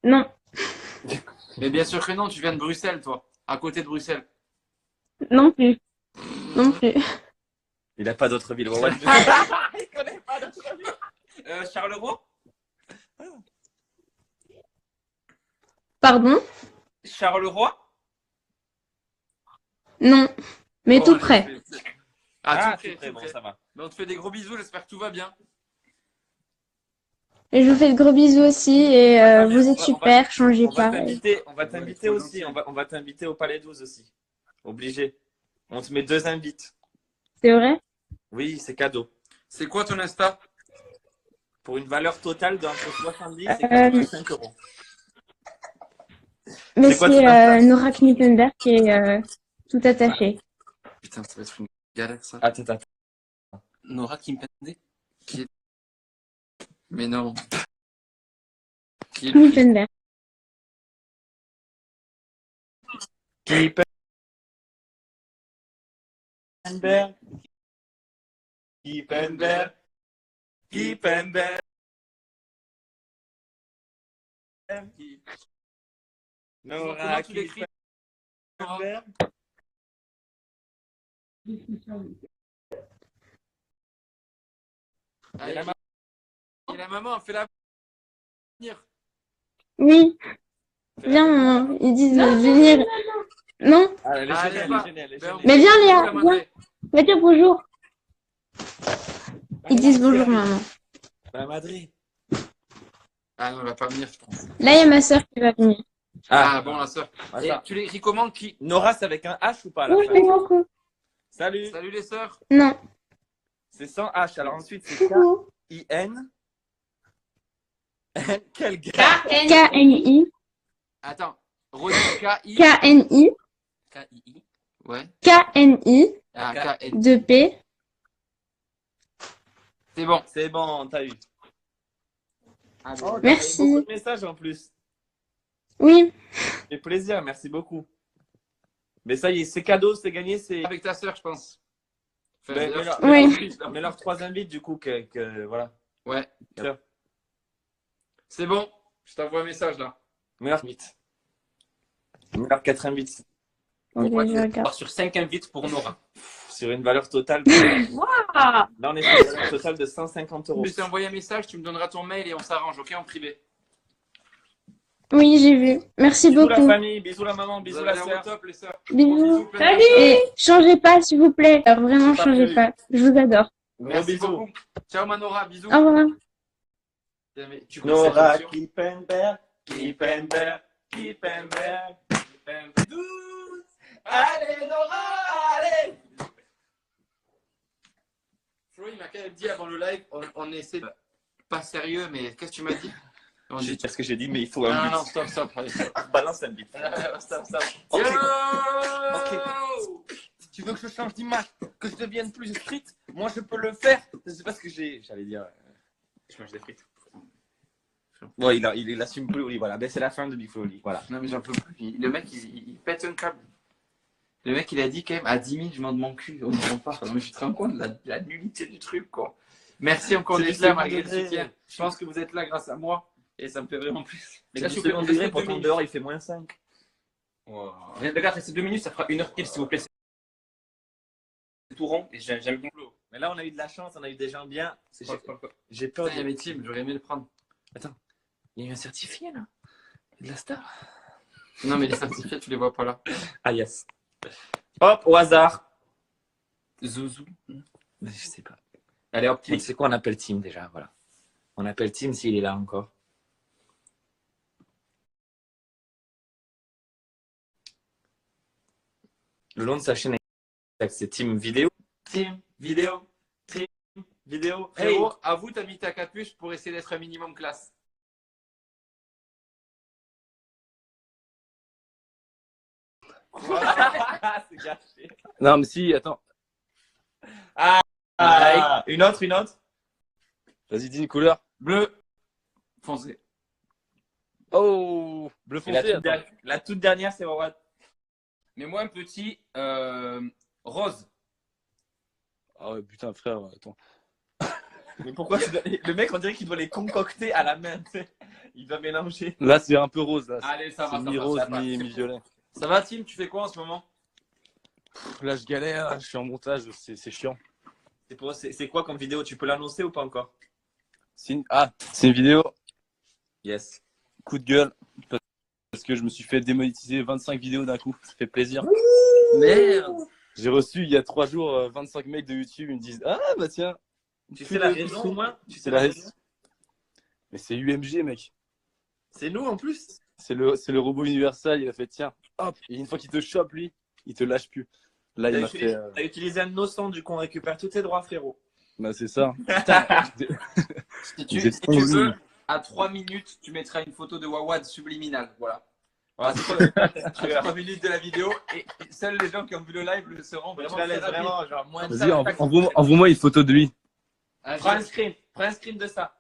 Non, Mais bien sûr que non, tu viens de Bruxelles, toi. À côté de Bruxelles. non plus. Non plus. Il n'a pas d'autre ville. Ouais, ouais. Il connaît pas d'autre ville. Charleroi? Pardon? Charleroi? Non, mais Bon, tout allez, près. Ah, Ah, tout près, c'est tout bon, près. ça va. Mais on te fait des gros bisous, j'espère que tout va bien. Et je vous fais de gros bisous aussi. Et Ah, vous êtes on va- super, changez On va pas. t'inviter aussi. On va t'inviter au Palais 12 aussi. Obligé. On te met 2 invites. C'est vrai? Oui, c'est cadeau. C'est quoi ton Insta? Pour une valeur totale d'entre 70 et 85 euros. Mais C'est quoi ton c'est Insta? Nora Knippenberg qui est tout attaché. Putain, ça va être une galère ça. Attends. Nora Kimpende? Mais non. Qui est Knippenberg. Kippenberg. Kippenberg. Nora Comment tu l'écris? Kippenberg. Ah, et la maman, fais-la venir. Oui, viens, maman. Ils disent de venir. Non? Ah, elle est Ah, géniale, pas. elle est géniale, elle est Ben, géniale. Mais viens, Léa, la viens. Madré. Va dire bonjour. Ils disent bonjour, maman. La Madrid. Ah non, elle va pas venir, je pense. Là, il y a ma soeur qui va venir. Ah, bon, la soeur. Et Attends. tu l'écris comment qui? Nora, c'est avec un H ou pas à la Oui, fin? coucou. Salut. Salut les sœurs. Non. C'est sans H. Alors ensuite, c'est Coucou. K-I-N. Quel gars. K-N-I. Attends. Redis K-I. K-N-I. K-I-I. Ouais. K-N-I. Ah, K-N. 2P. C'est bon. C'est bon, t'as eu. Ah, Oh, t'as Merci. envoyé beaucoup de messages en plus. Oui. Ça fait plaisir, merci beaucoup. Mais ça y est, c'est cadeau, c'est gagné, c'est. Avec ta sœur, je pense. Enfin, Ben, d'ailleurs, Oui. mais leurs 3 invites, du coup, voilà. Ouais. Tiens. C'est bon. Je t'envoie un message là. Meilleur invite. Meilleur 4 invites. Ok, je regarde. part sur 5 invites pour Nora. Sur une valeur totale. Là, on est sur une valeur totale de 150 euros. Je t'ai envoyé un message, tu me donneras ton mail et on s'arrange, ok, en privé. Oui, j'ai vu. Merci Bisous la beaucoup. famille, bisous la maman, bisous Vous la avez l'air au sœur. top, les sœurs. Bisous. Plein de Et changez pas, s'il vous plaît. Alors, vraiment, C'est pas changez prévu. pas. Je vous adore. Gros Merci bisous. beaucoup. Ciao Manora, bisous. Au revoir. Tu connais cette Nora chanson Kippenberg, Kippenberg, Kippenberg, Kippenberg. 12. Allez Nora, allez. Flo, il m'a quand même dit avant le live, on essaie de... Pas sérieux, mais qu'est-ce que tu m'as dit? On dit... Parce que j'ai dit, mais il faut Non, un non, but. stop, allez, stop. Balance un but. Stop. Ok. Yo Tu veux que je change d'image, que je devienne plus street? Moi, je peux le faire. C'est pas ce que j'allais dire. Je mange des frites. Bon, il assume plus. Oui, voilà. Ben, c'est la fin de Big Flo Oli. Voilà. Non, mais j'en peux plus. Le mec, il pète un câble. Le mec, il a dit quand même, à 10 000, je m'en de mon cul. On ne comprend pas. Non, mais tu te rends compte de la nullité du truc, quoi. Merci encore C'est d'être du là, second malgré le degré. soutien. Je pense que vous êtes là grâce à moi. Et ça me fait vraiment plus. Mais là, là, s'il je vous plaît, second degré, on pourtant fait dehors, il fait moins 5. Les gars, restez 2 minutes, ça fera 1h pile, s'il vous plaît. C'est tout rond et j'aime bien Flo. Mais là, on a eu de la chance, on a eu des gens bien. J'ai Putain, peur. il y avait Tim, j'aurais aimé le prendre. Il y a eu un certifié, là. De la star. Non, mais les certificats, tu les vois pas là. Ah, yes. Hop, au hasard. Zouzou. Je sais pas. Allez hop, clique. C'est quoi on appelle Tim déjà? Voilà. On appelle Tim s'il est là encore. Le nom de sa chaîne, c'est Team Vidéo. Team Vidéo. Team Vidéo. Hey. Frérot, avoue, t'as mis ta capuche pour essayer d'être un minimum classe. C'est gâché. Non, mais si, attends. Une autre. Vas-y, dis une couleur. Bleu. Foncé. Oh, bleu Et la, foncé. toute Attends. la toute dernière, c'est Wawa. Mais moi, un petit rose. Ah ouais, putain, frère, attends. Mais pourquoi le mec, on dirait qu'il doit les concocter à la main. Tu sais. Il doit mélanger. Là, c'est un peu rose. Là, Allez, ça va, c'est ça mi-rose, va. mi-violet. Ça va, Tim? Tu fais quoi en ce moment? Là, je galère, je suis en montage, c'est chiant. C'est quoi comme vidéo? Tu peux l'annoncer ou pas encore? C'est une vidéo, Yes. coup de gueule, parce que je me suis fait démonétiser 25 vidéos d'un coup. Ça fait plaisir. Merde. J'ai reçu il y a 3 jours 25 mecs de YouTube, ils me disent ah bah tiens. Tu sais la raison au moins? Tu sais C'est la raison. Mais c'est UMG, mec. C'est nous en plus. C'est le robot universal. Il a fait tiens, hop. Et une fois qu'il te chope, lui, il te lâche plus. Là, il m'a fait. T'as utilisé un innocent, du coup on récupère tous tes droits, frérot. Bah, c'est ça. Si tu, Vous êtes si tu horrible. veux, à 3 minutes, tu mettras une photo de Wawad subliminale. Voilà. À 3 minutes de la vidéo. Et seuls les gens qui ont vu le live le seront Tu vraiment la très laisses rapides. vraiment, genre moins de Vas-y, ça. envoie-moi une photo de lui. Ah, Prends un screen de ça.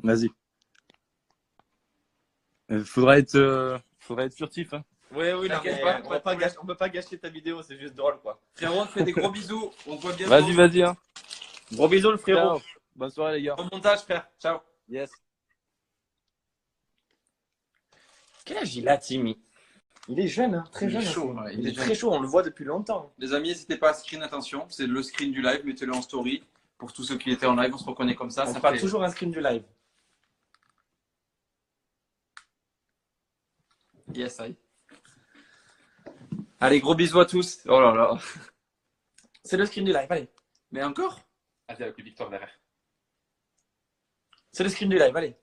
Vas-y. Faudra être furtif. Hein. Oui, non, T'inquiète mais pas, on peut pas gâcher ta vidéo, c'est juste drôle quoi. Frérot, on te fait des gros bisous. On te voit bientôt. Vas-y. Hein. Gros bisous le frérot. Ciao. Bonne soirée, les gars. Bon montage, frère. Ciao. Yes. Quel âge il a, Timmy? Il est jeune, hein, très Il est jeune. chaud, aussi. ouais, Il est très chaud, on le voit depuis longtemps. Les amis, n'hésitez pas à screen, attention. C'est le screen du live. Mettez-le en story. Pour tous ceux qui étaient en live, on se reconnaît comme ça. On Ça fera fait- toujours un screen du live. Yes, aïe. Allez, gros bisous à tous. Oh là là. C'est le screen du live, allez. Mais encore? Ah, avec le Victor derrière. C'est le screen du live, allez.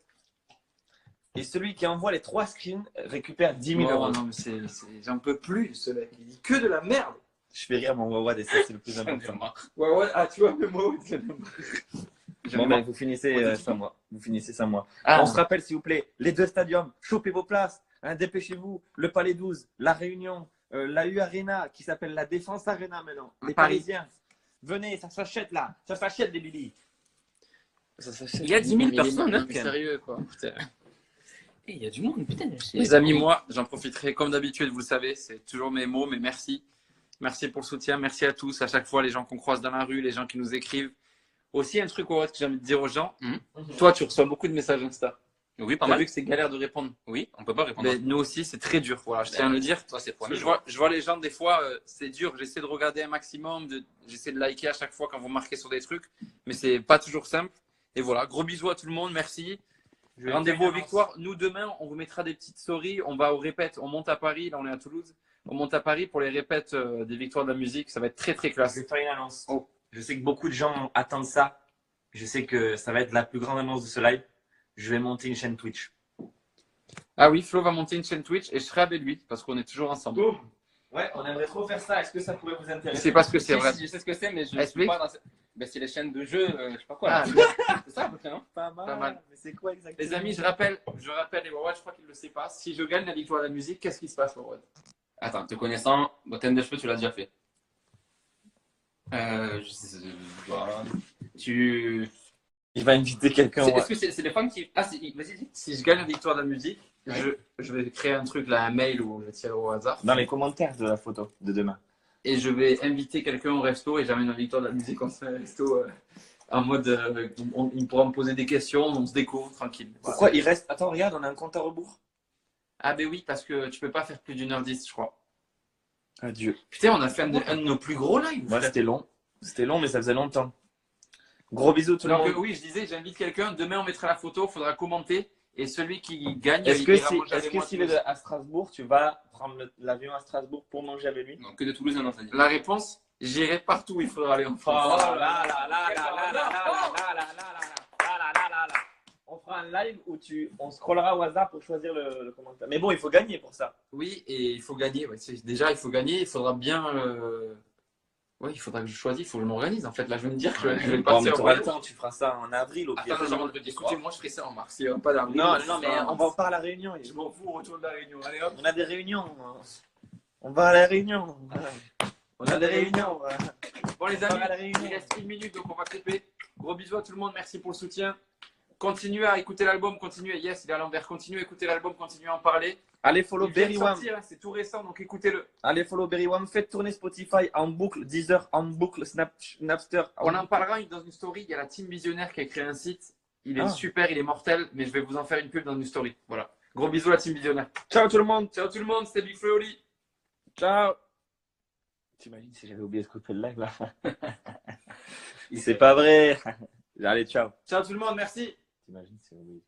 Et celui qui envoie les 3 screens récupère 10 000 euros. Non, mais j'en peux plus, ce mec. Il dit que de la merde. Je fais rire mon Wawad et ça, c'est le plus important. Ouais. Ah, tu vois, même moi, Bon, ben, vous finissez sans moi. Vous finissez sans moi. Ah. On se rappelle, s'il vous plaît, les 2 stadiums, chopez vos places. Hein, dépêchez-vous. Le Palais 12, La Réunion, la U Arena, qui s'appelle la Défense Arena maintenant. Les Paris. Parisiens. Venez, ça s'achète là. Ça s'achète des Billy. Ça s'achète. Il y a 10 000 personnes, hein. Sérieux, quoi. Putain. Il y a du monde, putain. Les amis, moi, j'en profiterai comme d'habitude, vous le savez, c'est toujours mes mots, mais merci. Merci pour le soutien, merci à tous, à chaque fois, les gens qu'on croise dans la rue, les gens qui nous écrivent. Aussi, un truc que j'ai envie de dire aux gens, toi, tu reçois beaucoup de messages Insta. Oui, pas T'as mal. vu que c'est galère de répondre. Oui, on peut pas répondre. Mais nous aussi, c'est très dur, voilà, je tiens à le dire. Toi, c'est Parce que je vois les gens, des fois, c'est dur, j'essaie de regarder un maximum, j'essaie de liker à chaque fois quand vous marquez sur des trucs, mais c'est pas toujours simple. Et voilà, gros bisous à tout le monde, merci. Rendez-vous aux victoires. Nous, demain, on vous mettra des petites stories. On va aux répètes. On monte à Paris. Là, on est à Toulouse. On monte à Paris pour les répètes des victoires de la musique. Ça va être très, très Je classe. vais faire une annonce. Oh. Je sais que beaucoup de gens attendent ça. Je sais que ça va être la plus grande annonce de ce live. Je vais monter une chaîne Twitch. Ah oui, Flo va monter une chaîne Twitch et je serai avec lui parce qu'on est toujours ensemble. Boum. Ouais, on aimerait trop faire ça. Est-ce que ça pourrait vous Je intéresser? sais pas ce que c'est, Si, vrai. si, je sais ce que c'est, mais je suis Explique. pas dans. Ben, c'est les chaînes de jeux, je sais pas quoi. Ah, Là. C'est ça, à peu près, non? Pas mal. Pas mal. Mais c'est quoi exactement? les amis, je rappelle, et Wawad, je crois qu'il ne le sait pas. Si je gagne la victoire de la musique, qu'est-ce qui se passe, Wawad? Attends, te connaissant, baptême de cheveux, tu l'as déjà fait. Voilà. Tu. Il va inviter quelqu'un. Est-ce que c'est les femmes qui. Ah, vas-y, dis. Si je gagne la victoire de la musique, Ouais. je vais créer un truc, là, un mail où je vais tirer au hasard. Dans les commentaires de la photo de demain. Et je vais inviter quelqu'un au resto et j'amène la victoire de la musique. On se fait un resto en mode. Il pourra me poser des questions, on se découvre tranquille. Voilà. Pourquoi il reste. Attends, regarde, on a un compte à rebours. Ah, ben oui, parce que tu peux pas faire plus d'1h10, je crois. Adieu. Putain, on a fait un de nos plus gros lives. Ouais, c'était long. C'était long, mais ça faisait longtemps. Gros bisous tout le Donc, monde. oui, je disais, j'invite quelqu'un. Demain, on mettra la photo, il faudra commenter. Et celui qui gagne, Est-ce il que ira si, manger est-ce avec que moi s'il est à Strasbourg, tu vas prendre l'avion à Strasbourg pour manger avec lui? Non, que de Toulouse, non, ça dit. La réponse, j'irai partout où il faudra aller en Oh France. là là là là là là là là là là. On fera un live où on scrollera au hasard pour choisir le commentaire. Mais bon, il faut gagner pour ça. Oui, et il faut gagner. Ouais, déjà, il faut gagner. Il faudra bien. Oui, il faudra que je choisisse. Il faut que je m'organise. En fait, là, je vais me dire que je vais Bon, mais partir. tu auras le temps, tu feras ça en avril au pire. Attends, genre vendredi soir. Écoutez, moi, je ferai ça en mars. Il n'y aura pas d'avril. Non, non, mais on va en parler à la réunion. Je m'en fous, retour de la réunion. Allez hop. On a des réunions. On va à la réunion. On a des réunions. Bon, les On va à la amis, réunion. il reste 1 minute, donc on va couper. Gros bisous à tout le monde. Merci pour le soutien. Continuez à écouter l'album. Continuez. Yes, il est à l'envers. Continuez à écouter l'album. Continuez à en parler. Allez, follow Il vient de Berrywam. sortir, hein, c'est tout récent, donc écoutez-le. Allez, follow Berrywam. Faites tourner Spotify en boucle, Deezer en boucle, Napster. On en parlera dans une story. Il y a la team visionnaire qui a créé un site. Il est super, il est mortel, mais je vais vous en faire une pub dans une story. Voilà. Gros bisous la team visionnaire. Ciao tout le monde. Ciao tout le monde, c'était Big Flo et Oli. Ciao. T'imagines si j'avais oublié de couper le live là? C'est pas vrai. Allez, ciao. Ciao tout le monde, merci. T'imagines si j'avais oublié.